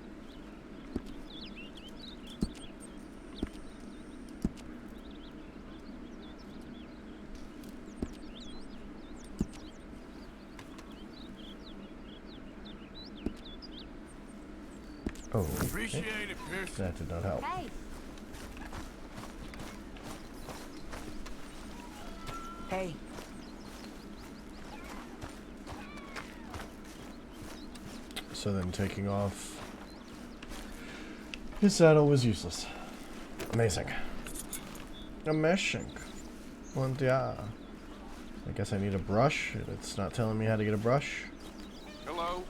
Speaker 1: Oh,
Speaker 8: Appreciate it, Pierce.
Speaker 1: that did not help.
Speaker 7: Hey,
Speaker 9: Hey,
Speaker 1: So then taking off his saddle was useless. Amazing. Amazing. Und ja. I guess I need a brush. It's not telling me how to get a brush.
Speaker 8: Hello.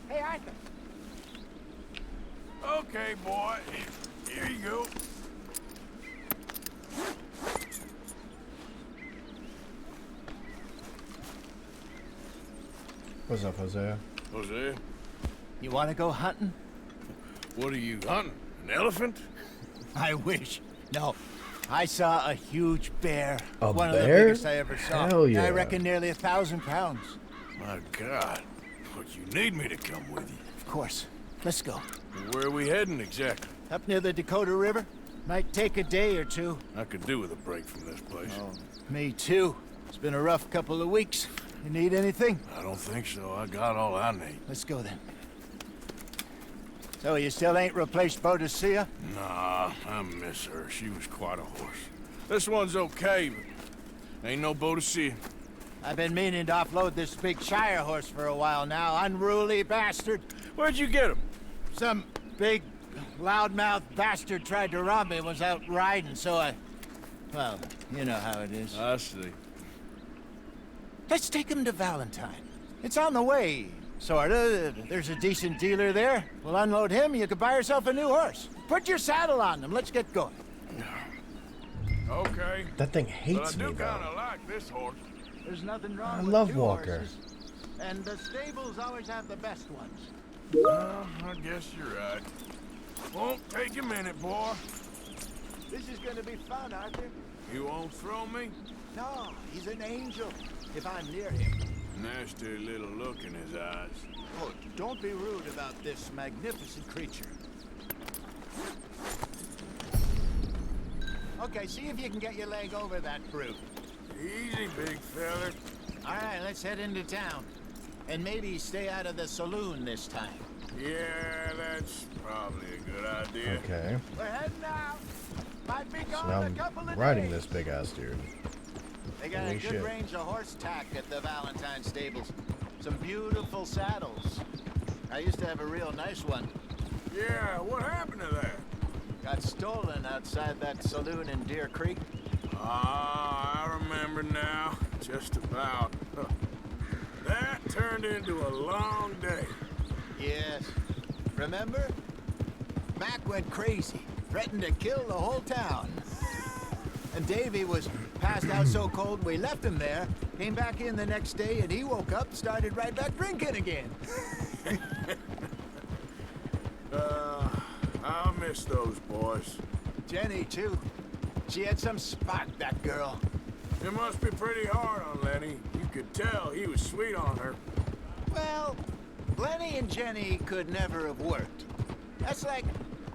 Speaker 4: Hey, Arthur.
Speaker 8: Okay, boy. Here you go.
Speaker 1: What's up, Hosea?
Speaker 8: Jose,
Speaker 11: You want to go hunting?
Speaker 8: what are you hunting? An elephant?
Speaker 11: I wish. No. I saw a huge bear.
Speaker 1: A
Speaker 11: One of the
Speaker 1: bear?
Speaker 11: biggest I ever saw.
Speaker 1: Hell yeah.
Speaker 11: I reckon nearly 1,000 pounds.
Speaker 8: My God. But you need me to come with you.
Speaker 11: Of course. Let's go.
Speaker 8: Where are we heading exactly?
Speaker 11: Up near the Dakota River. Might take a day or two.
Speaker 8: I could do with a break from this place.
Speaker 11: Oh, me too. It's been a rough couple of weeks. You need anything?
Speaker 8: I don't think so. I got all I need.
Speaker 11: Let's go then. So you still ain't replaced Boadicea?
Speaker 8: Nah, I miss her. She was quite a horse. This one's okay, but ain't no Boadicea.
Speaker 11: I've been meaning to offload this big Shire horse for a while now. Unruly bastard.
Speaker 8: Where'd you get him?
Speaker 11: Some big, loudmouth bastard tried to rob me and was out riding, so I... Well, you know how it is.
Speaker 8: I see.
Speaker 11: Let's take him to Valentine. It's on the way, sorta. There's a decent dealer there. We'll unload him, you could buy yourself a new horse. Put your saddle on him, let's get going.
Speaker 8: Okay.
Speaker 1: That thing
Speaker 8: But I
Speaker 1: hates
Speaker 8: do
Speaker 1: me, though.
Speaker 8: kind of like this horse.
Speaker 11: There's nothing wrong
Speaker 1: I
Speaker 11: with
Speaker 1: love
Speaker 11: two
Speaker 1: Walker.
Speaker 11: horses, and the stables always have the best ones.
Speaker 8: Well, I guess you're right. Won't take a minute, boy.
Speaker 11: This is gonna be fun, Arthur.
Speaker 8: You won't throw me?
Speaker 11: No, he's an angel, if I'm near him.
Speaker 8: Nasty little look in his eyes.
Speaker 11: Oh, don't be rude about this magnificent creature. Okay, see if you can get your leg over that brute.
Speaker 8: Easy, big feller.
Speaker 11: All right, let's head into town. And maybe stay out of the saloon this time.
Speaker 8: Yeah, that's probably a good idea.
Speaker 1: Okay.
Speaker 11: We're heading out. Might be
Speaker 1: So
Speaker 11: gone
Speaker 1: now
Speaker 11: a
Speaker 1: I'm
Speaker 11: couple of
Speaker 1: riding
Speaker 11: days.
Speaker 1: this big ass dude.
Speaker 11: They got
Speaker 1: Holy
Speaker 11: a good
Speaker 1: shit.
Speaker 11: range of horse tack at the Valentine stables. Some beautiful saddles. I used to have a real nice one.
Speaker 8: Yeah, what happened to that?
Speaker 11: Got stolen outside that saloon in Deer Creek.
Speaker 8: Ah, I remember now. Just about. Huh. That turned into a long day.
Speaker 11: Yes. Remember? Mac went crazy. Threatened to kill the whole town. And Davy was passed out so cold we left him there, came back in the next day, and he woke up, started right back drinking again.
Speaker 8: I'll miss those boys.
Speaker 11: Jenny, too. She had some spark, that girl.
Speaker 8: It must be pretty hard on Lenny. You could tell he was sweet on her.
Speaker 11: Well, Lenny and Jenny could never have worked. That's like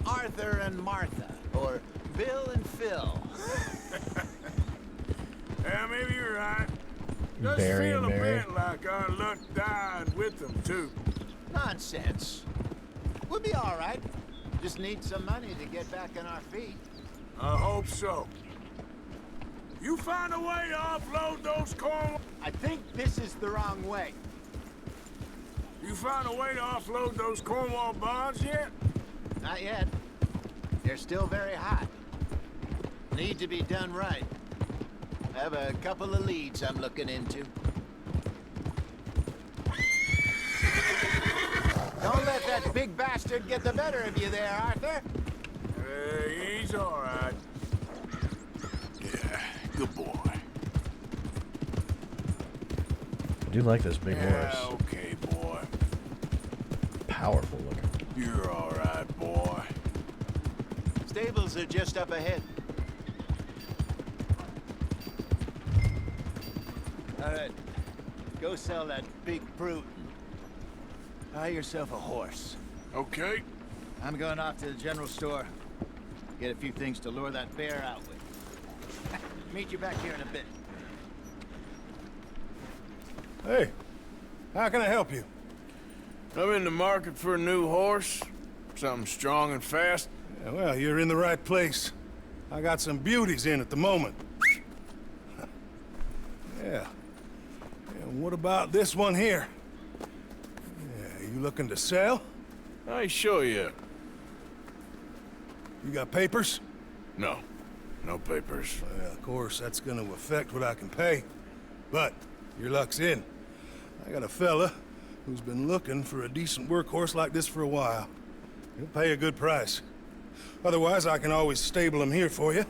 Speaker 11: Arthur and Martha, or Bill and Phil.
Speaker 8: Yeah, maybe you're right. Does
Speaker 1: Barry
Speaker 8: feel
Speaker 1: and
Speaker 8: a
Speaker 1: Mary.
Speaker 8: bit like our luck died with them, too.
Speaker 11: Nonsense. We'll be all right. Just need some money to get back on our feet.
Speaker 8: I hope so. You find a way to offload those corn...
Speaker 11: I think this is the wrong way.
Speaker 8: You find a way to offload those Cornwall bonds yet?
Speaker 11: Not yet. They're still very hot. Need to be done right. I have a couple of leads I'm looking into. Don't let that big bastard get the better of you there, Arthur.
Speaker 8: He's all right. Yeah, good boy.
Speaker 1: I do like this big horse.
Speaker 8: Okay, boy.
Speaker 1: Powerful looking.
Speaker 8: You're all right, boy.
Speaker 11: Stables are just up ahead. All right. Go sell that big brute. Buy yourself a horse.
Speaker 8: Okay.
Speaker 11: I'm going off to the general store. Get a few things to lure that bear out with. Meet you back here in a bit.
Speaker 12: Hey, how can I help you?
Speaker 8: I'm in the market for a new horse. Something strong and fast.
Speaker 12: Yeah, well, you're in the right place. I got some beauties in at the moment. Yeah. And what about this one here? Yeah, you looking to sell?
Speaker 8: I show you.
Speaker 12: You got papers?
Speaker 8: No. No papers.
Speaker 12: Well, of course, that's gonna affect what I can pay. But your luck's in. I got a fella who's been looking for a decent workhorse like this for a while. He'll pay a good price. Otherwise, I can always stable him here for you.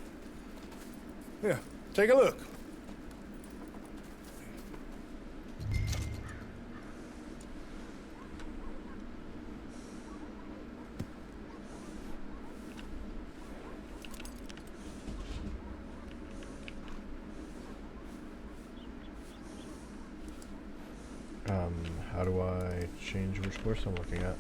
Speaker 12: Here, take a look.
Speaker 1: How do I change which horse I'm looking at?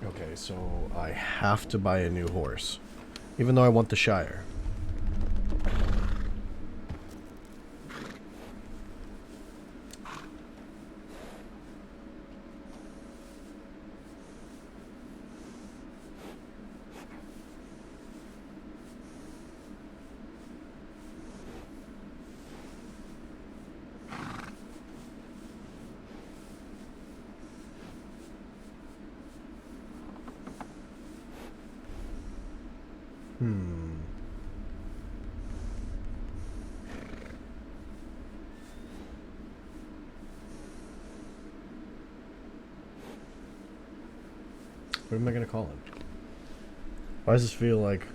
Speaker 1: Okay, so I have to buy a new horse, even though I want the Shire. What am I gonna call him? Why does this feel like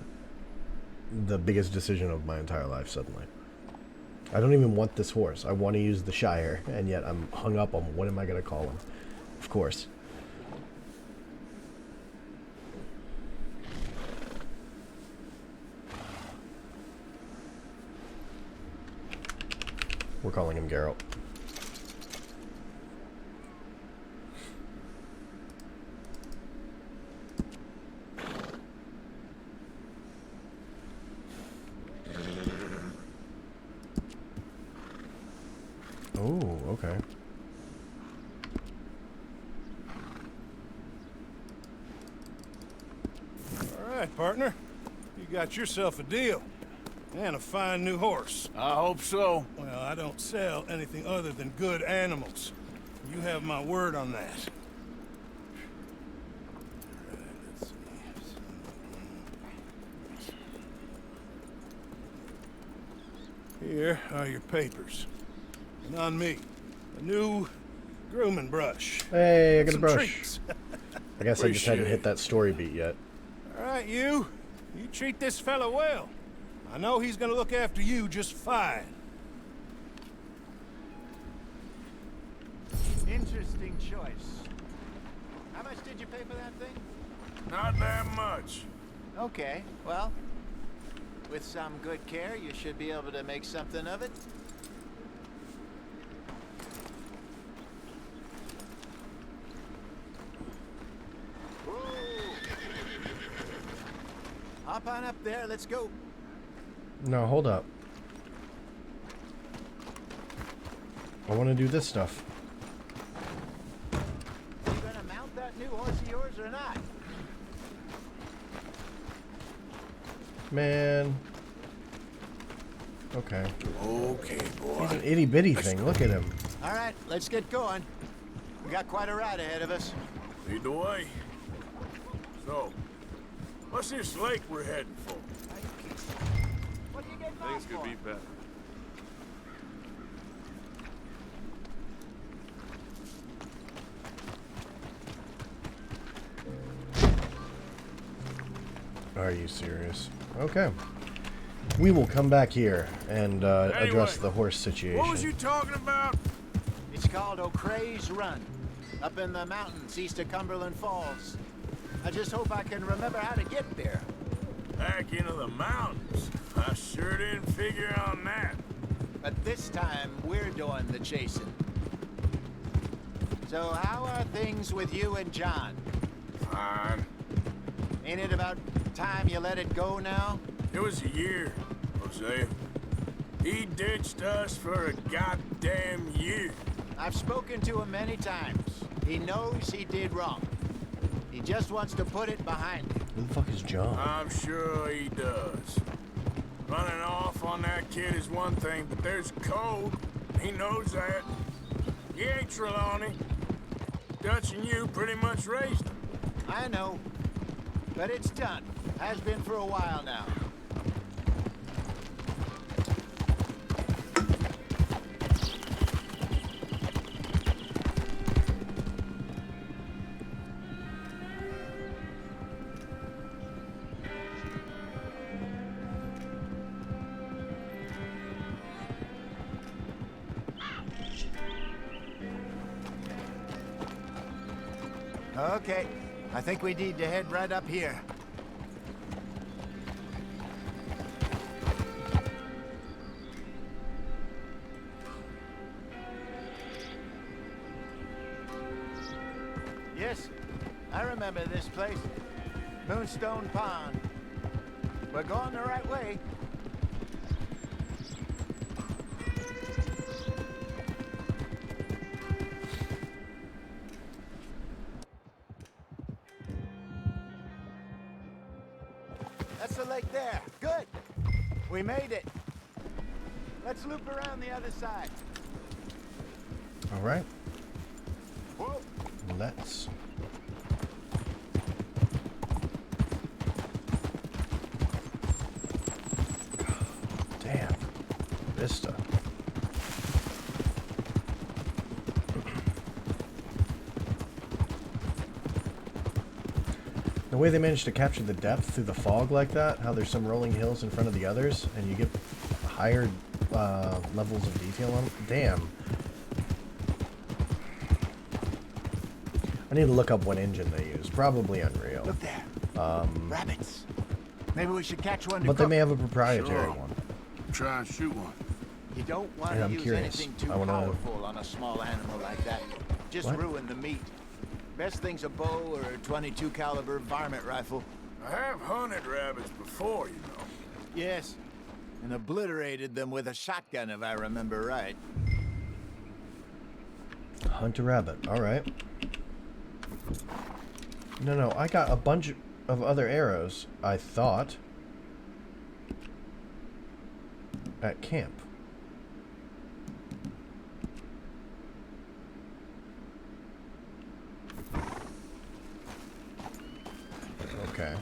Speaker 1: the biggest decision of my entire life suddenly? I don't even want this horse. I want to use the Shire, and yet I'm hung up on what am I gonna call him? Of course. We're calling him Geralt. Oh, okay.
Speaker 12: All right, partner. You got yourself a deal. And a fine new horse.
Speaker 8: I hope so.
Speaker 12: Well, I don't sell anything other than good animals. You have my word on that. All right, let's see. Here are your papers. And on me, a new grooming brush.
Speaker 1: Hey, I got a
Speaker 12: Some
Speaker 1: brush.
Speaker 12: treats.
Speaker 1: I guess I just hadn't
Speaker 12: Appreciate
Speaker 1: hit that story beat yet.
Speaker 12: All right, you treat this fella well. I know he's gonna look after you just fine.
Speaker 11: Interesting choice. How much did you pay for that thing?
Speaker 8: Not that much.
Speaker 11: Okay, well, with some good care, you should be able to make something of it. Hop on up there, let's go.
Speaker 1: No, hold up. I want to do this stuff.
Speaker 11: You gonna mount that new horse of yours or not?
Speaker 1: Man. Okay.
Speaker 8: Okay, boy.
Speaker 1: He's an itty bitty thing. Look at him.
Speaker 11: All right, let's get going. We got quite a ride ahead of us.
Speaker 8: Lead the way. So, what's this lake we're heading for?
Speaker 11: What are you getting
Speaker 13: Things
Speaker 11: off
Speaker 13: could
Speaker 11: for?
Speaker 13: be better.
Speaker 1: Are you serious? Okay. We will come back here and address the horse situation.
Speaker 8: What was you talking about?
Speaker 11: It's called O'Creagh's Run, up in the mountains east of Cumberland Falls. I just hope I can remember how to get there.
Speaker 8: Back into the mountains. I sure didn't figure on that.
Speaker 11: But this time, we're doing the chasing. So how are things with you and John?
Speaker 8: Fine.
Speaker 11: Ain't it about time you let it go now?
Speaker 8: It was a year, Jose. He ditched us for a goddamn year.
Speaker 11: I've spoken to him many times. He knows he did wrong. He just wants to put it behind him.
Speaker 1: Who the fuck is John?
Speaker 8: I'm sure he does. Running off on that kid is one thing, but there's code. He knows that. He ain't Trelawney. Dutch and you pretty much raised him.
Speaker 11: I know. But it's done. Has been for a while now. Okay, I think we need to head right up here. Yes, I remember this place. Moonstone Pond. We're going the right way. That's the lake there. Good. We made it. Let's loop around the other side.
Speaker 1: All right.
Speaker 11: Whoa.
Speaker 1: Let's. Damn. Vista. The way they managed to capture the depth through the fog like that, how there's some rolling hills in front of the others, and you get higher levels of detail on them. Damn. I need to look up what engine they use. Probably Unreal.
Speaker 11: Look there. Rabbits. Maybe we should catch one to
Speaker 1: But they
Speaker 11: cook.
Speaker 1: may have a proprietary
Speaker 8: Sure.
Speaker 1: one.
Speaker 8: Try and shoot one.
Speaker 11: You don't want
Speaker 1: And
Speaker 11: to
Speaker 1: I'm
Speaker 11: use
Speaker 1: curious.
Speaker 11: anything too
Speaker 1: I wanna-
Speaker 11: powerful on a small animal like that. Just
Speaker 1: What?
Speaker 11: ruin the meat. Best thing's a bow or a 22 caliber varmint rifle.
Speaker 8: I have hunted rabbits before, you know.
Speaker 11: Yes. And obliterated them with a shotgun, if I remember right.
Speaker 1: Hunt a rabbit. Alright. No, I got a bunch of other arrows, I thought. At camp. Okay.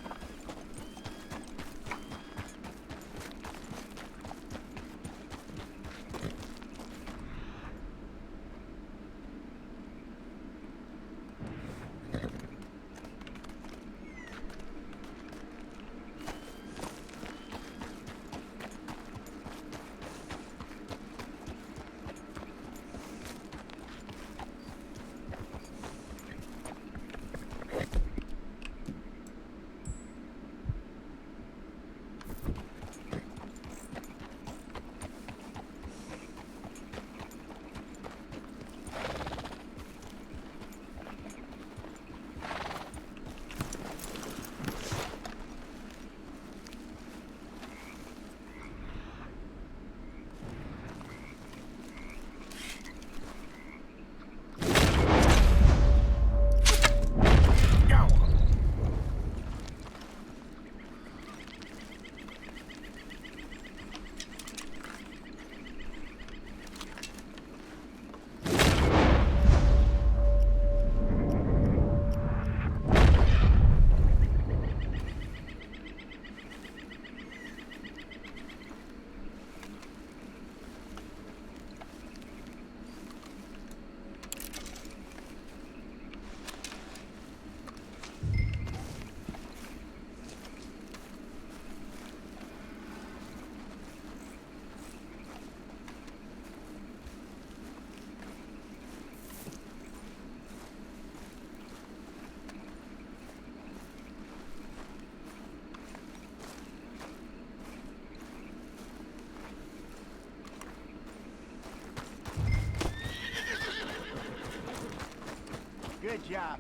Speaker 11: Good job.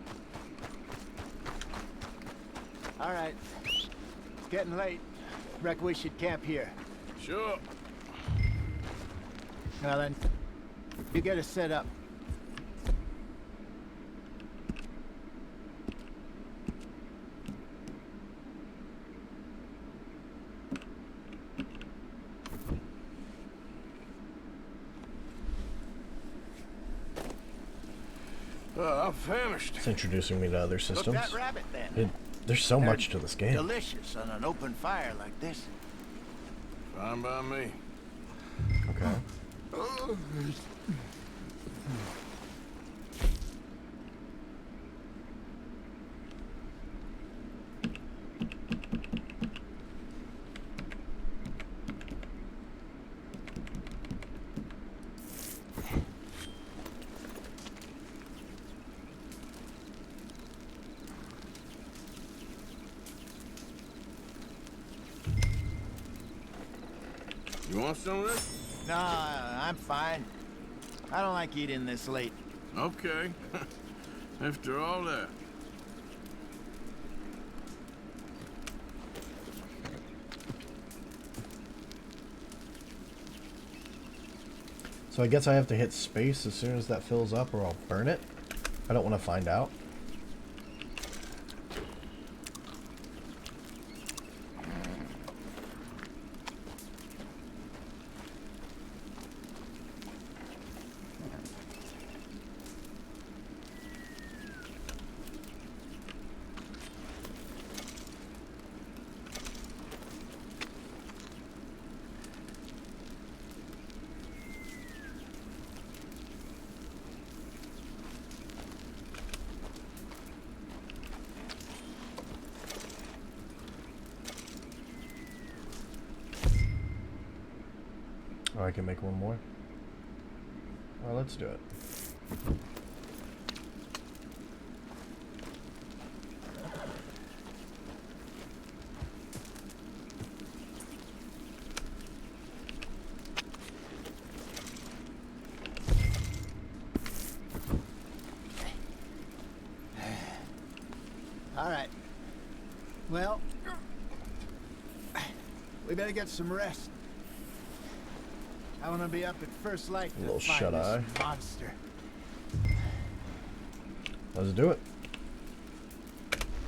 Speaker 11: All right. It's getting late. Reckon we should camp here.
Speaker 8: Sure.
Speaker 11: Now then, you get us set up.
Speaker 8: I'm famished.
Speaker 1: It's introducing me to other
Speaker 11: Cook
Speaker 1: systems.
Speaker 11: that rabbit then.
Speaker 1: There's so much to this game.
Speaker 11: Delicious on an open fire like this.
Speaker 8: Fine by me.
Speaker 1: Okay.
Speaker 8: You want some of this?
Speaker 11: No, I'm fine. I don't like eating this late.
Speaker 8: Okay. After all that.
Speaker 1: So I guess I have to hit space as soon as that fills up or I'll burn it. I don't want to find out. Or I can make one more. Well, let's do it.
Speaker 11: All right. Well, we better get some rest. I want to be up at first light
Speaker 1: A little
Speaker 11: to find
Speaker 1: shut-eye.
Speaker 11: this monster.
Speaker 1: Let's do it.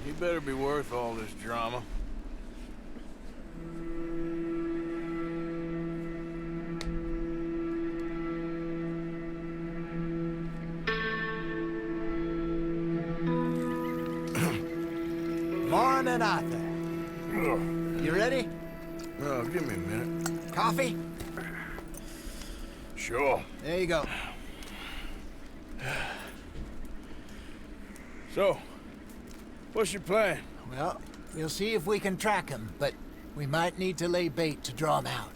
Speaker 8: He better be worth all this drama.
Speaker 11: Morning, Arthur. You ready?
Speaker 8: Oh, give me a minute.
Speaker 11: Coffee?
Speaker 8: Sure.
Speaker 11: There you go.
Speaker 8: So, what's your plan?
Speaker 11: Well, we'll see if we can track him, but we might need to lay bait to draw him out.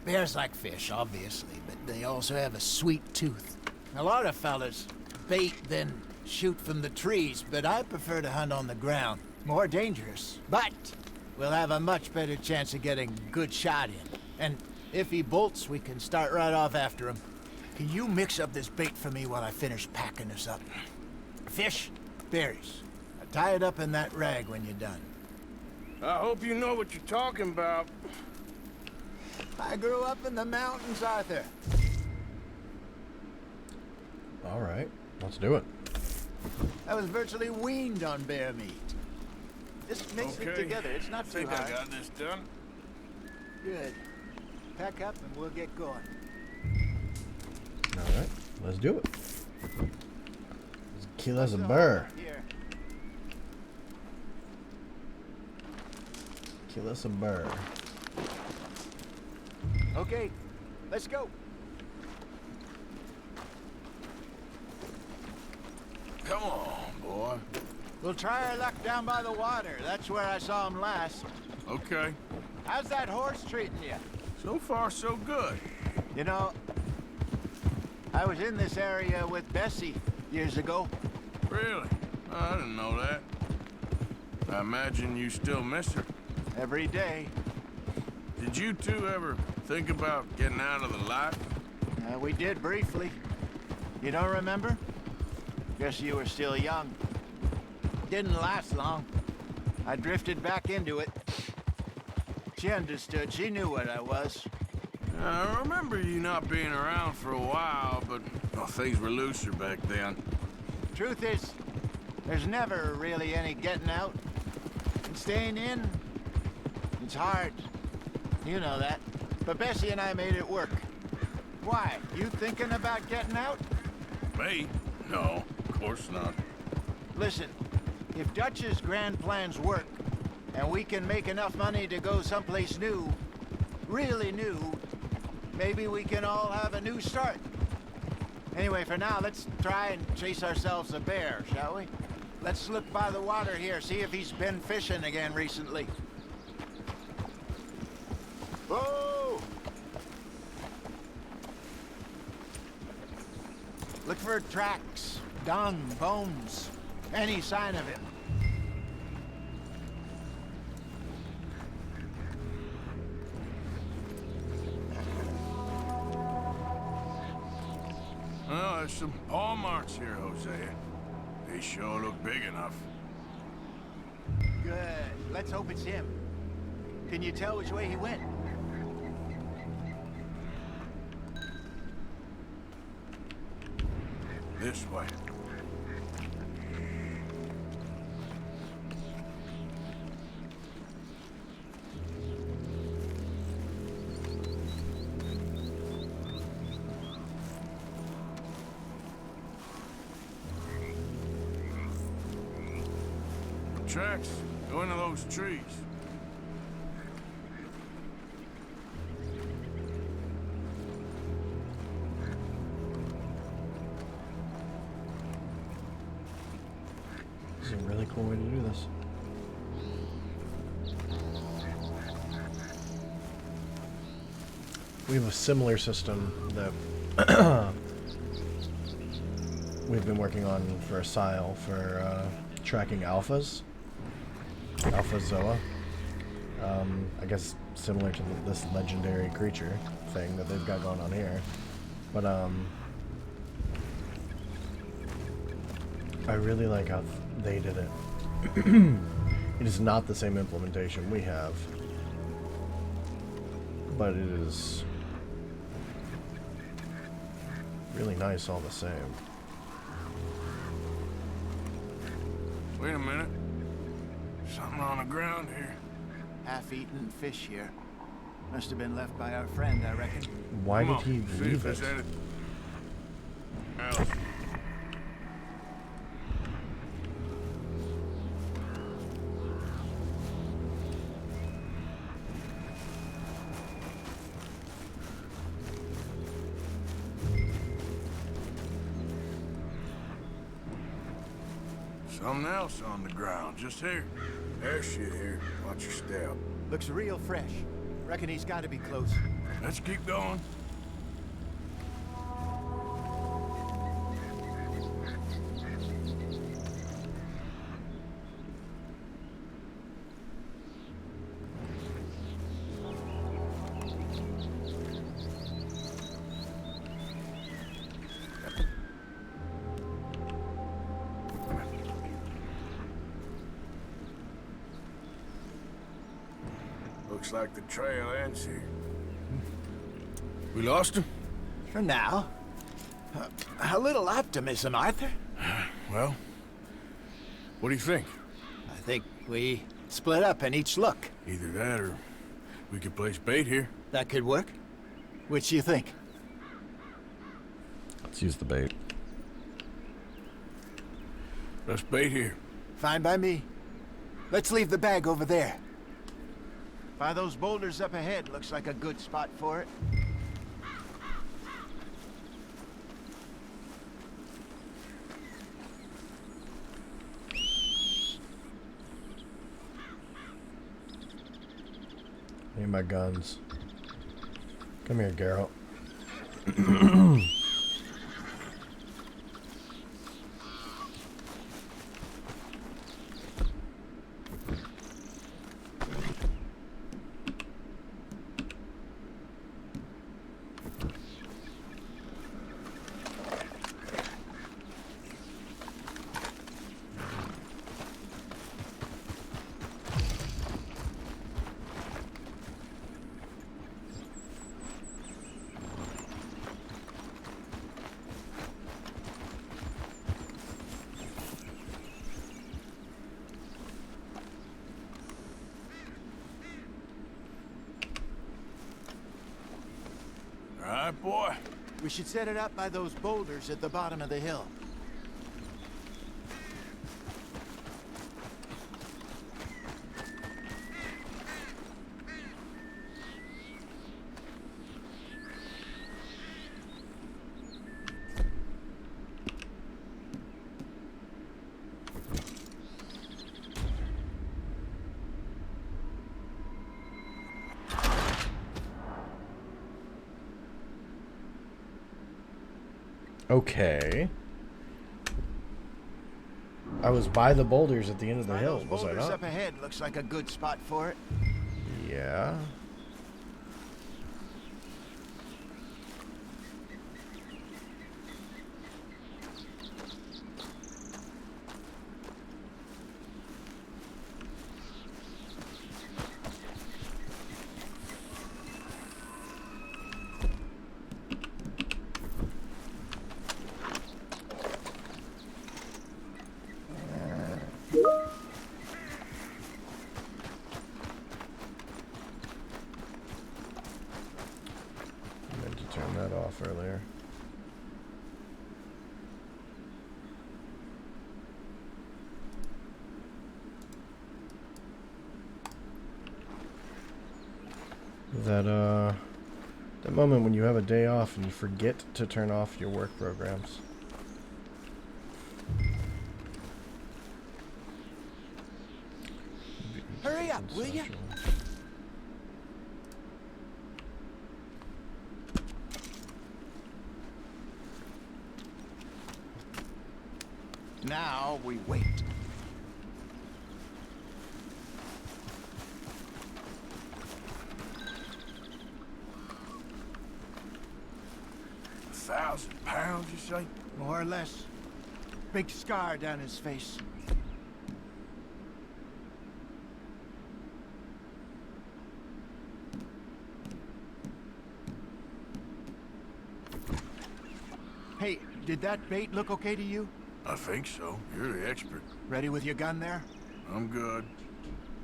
Speaker 11: Bears like fish, obviously, but they also have a sweet tooth. A lot of fellas bait, then shoot from the trees, but I prefer to hunt on the ground. More dangerous, but we'll have a much better chance of getting a good shot in. And if he bolts, we can start right off after him. Can you mix up this bait for me while I finish packing this up? Fish, berries. Tie it up in that rag when you're done.
Speaker 8: I hope you know what you're talking about.
Speaker 11: I grew up in the mountains, Arthur.
Speaker 1: All right, let's do it.
Speaker 11: I was virtually weaned on bear meat. Just mix it together. It's not too
Speaker 8: think
Speaker 11: hard.
Speaker 8: I got this done.
Speaker 11: Good. Pack up and we'll get going.
Speaker 1: All right, let's do it. Let's kill us a bear.
Speaker 11: Here.
Speaker 1: Kill us a bear.
Speaker 11: Okay, let's go.
Speaker 8: Come on, boy.
Speaker 11: We'll try our luck down by the water. That's where I saw him last.
Speaker 8: Okay.
Speaker 11: How's that horse treating you?
Speaker 8: So far, so good.
Speaker 11: You know, I was in this area with Bessie years ago.
Speaker 8: Really? I didn't know that. I imagine you still miss her.
Speaker 11: Every day.
Speaker 8: Did you two ever think about getting out of the life?
Speaker 11: We did briefly. You don't remember? Guess you were still young. Didn't last long. I drifted back into it. She understood. She knew what I was.
Speaker 8: I remember you not being around for a while, but well, things were looser back then.
Speaker 11: Truth is, there's never really any getting out. And staying in, it's hard. You know that. But Bessie and I made it work. Why? You thinking about getting out?
Speaker 8: Me? No, of course not.
Speaker 11: Listen, if Dutch's grand plans work, and we can make enough money to go someplace new, really new, maybe we can all have a new start. Anyway, for now, let's try and chase ourselves a bear, shall we? Let's look by the water here, see if he's been fishing again recently. Whoa! Look for tracks, dung, bones, any sign of him.
Speaker 8: Well, there's some paw marks here, Hosea. They sure look big enough.
Speaker 11: Good. Let's hope it's him. Can you tell which way he went?
Speaker 8: This way. Tracks go into those trees.
Speaker 1: This is a really cool way to do this. we have a similar system that we've been working on for Sile for tracking alphas, Alpha Zoa. I guess similar to this legendary creature thing that they've got going on here, but I really like how they did it. It is not the same implementation we have, but it is really nice all the same.
Speaker 8: Wait a minute. Something on the ground here.
Speaker 11: Half-eaten fish here. Must have been left by our friend, I reckon.
Speaker 1: Why did he leave it?
Speaker 8: Something else on the ground, just here. There's shit here. Watch your step.
Speaker 11: Looks real fresh. Reckon he's got to be close.
Speaker 8: Let's keep going. Looks like the trail ends here. We lost him?
Speaker 11: For now. A little optimism, Arthur.
Speaker 8: Well, what do you think?
Speaker 11: I think we split up and each look.
Speaker 8: Either that or we could place bait here.
Speaker 11: That could work. Which do you think?
Speaker 1: Let's use the bait.
Speaker 8: Let's bait here.
Speaker 11: Fine by me. Let's leave the bag over there. By those boulders up ahead, looks like a good spot for it.
Speaker 1: Need my guns. Come here, Geralt.
Speaker 8: Boy.
Speaker 11: We should set it up by those boulders at the bottom of the hill.
Speaker 1: Okay. I was by the boulders at the end of the hill, was I not?
Speaker 11: Up ahead looks like a good spot for it.
Speaker 1: Yeah. Turn that off earlier. That moment when you have a day off and you forget to turn off your work programs.
Speaker 11: Hurry up, will you? Now we wait.
Speaker 8: £1,000, you say?
Speaker 11: More or less. Big scar down his face. Hey, did that bait look okay to you?
Speaker 8: I think so. You're the expert.
Speaker 11: Ready with your gun there?
Speaker 8: I'm good.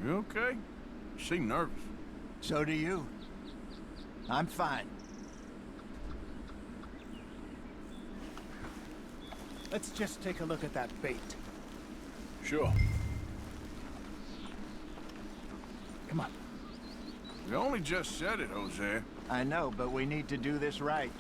Speaker 8: You okay? You seem nervous.
Speaker 11: So do you. I'm fine. Let's just take a look at that bait.
Speaker 8: Sure.
Speaker 11: Come on.
Speaker 8: You only just said it, Jose.
Speaker 11: I know, but we need to do this right.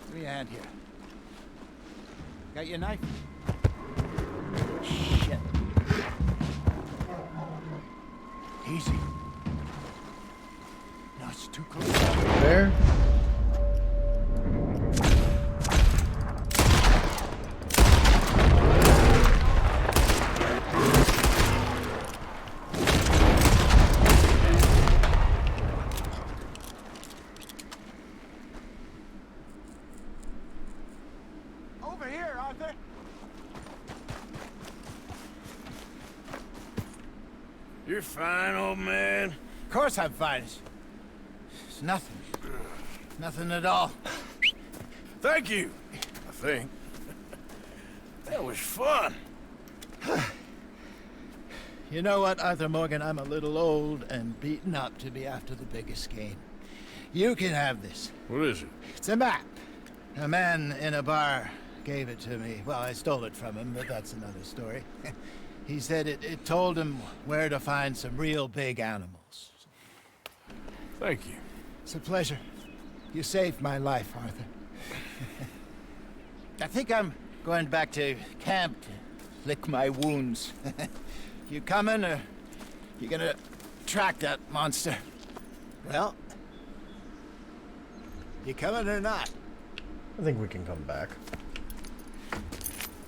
Speaker 11: Give me a hand here. Got your knife? Shit. Easy. No, it's too close.
Speaker 1: There.
Speaker 11: Over here, Arthur.
Speaker 8: You're fine, old man.
Speaker 11: Of course I'm fine. It's nothing. Nothing at all.
Speaker 8: Thank you, I think. That was fun.
Speaker 11: You know what, Arthur Morgan? I'm a little old and beaten up to be after the biggest game. You can have this.
Speaker 8: What is it?
Speaker 11: It's a map. A man in a bar gave it to me. Well, I stole it from him, but that's another story. He said it told him where to find some real big animals.
Speaker 8: Thank you.
Speaker 11: It's a pleasure. You saved my life, Arthur. I think I'm going back to camp to lick my wounds. You coming, or you gonna track that monster? Well, you coming or not?
Speaker 1: I think we can come back.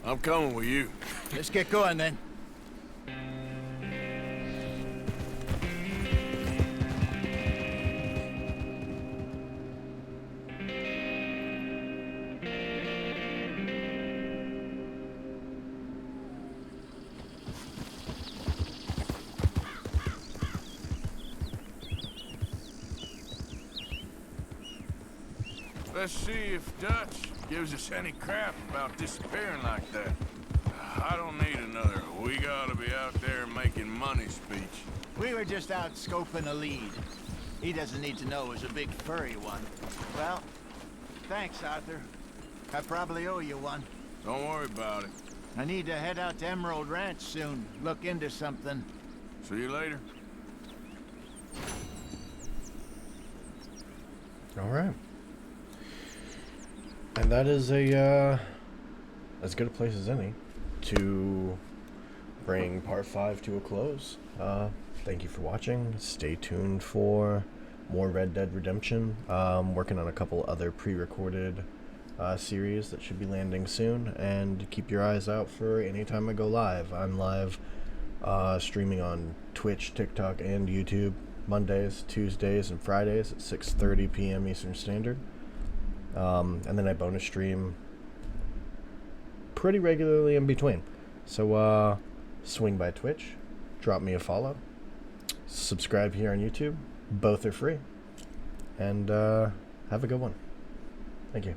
Speaker 8: I'm coming with you.
Speaker 11: Let's get going then.
Speaker 8: Let's see if Dutch gives us any crap about disappearing like that. I don't need another "we gotta be out there making money" speech.
Speaker 11: We were just out scoping a lead. He doesn't need to know it was a big furry one. Well, thanks, Arthur. I probably owe you one.
Speaker 8: Don't worry about it.
Speaker 11: I need to head out to Emerald Ranch soon. Look into something.
Speaker 8: See you later.
Speaker 1: All right. And that is a as good a place as any to bring part 5 to a close. Thank you for watching. Stay tuned for more Red Dead Redemption. Working on a couple other pre-recorded series that should be landing soon, and keep your eyes out for anytime I go live. I'm live streaming on Twitch, TikTok, and YouTube Mondays, Tuesdays, and Fridays at 6:30 p.m. Eastern Standard. And then I bonus stream pretty regularly in between. So swing by Twitch, drop me a follow, subscribe here on YouTube. Both are free. And have a good one. Thank you.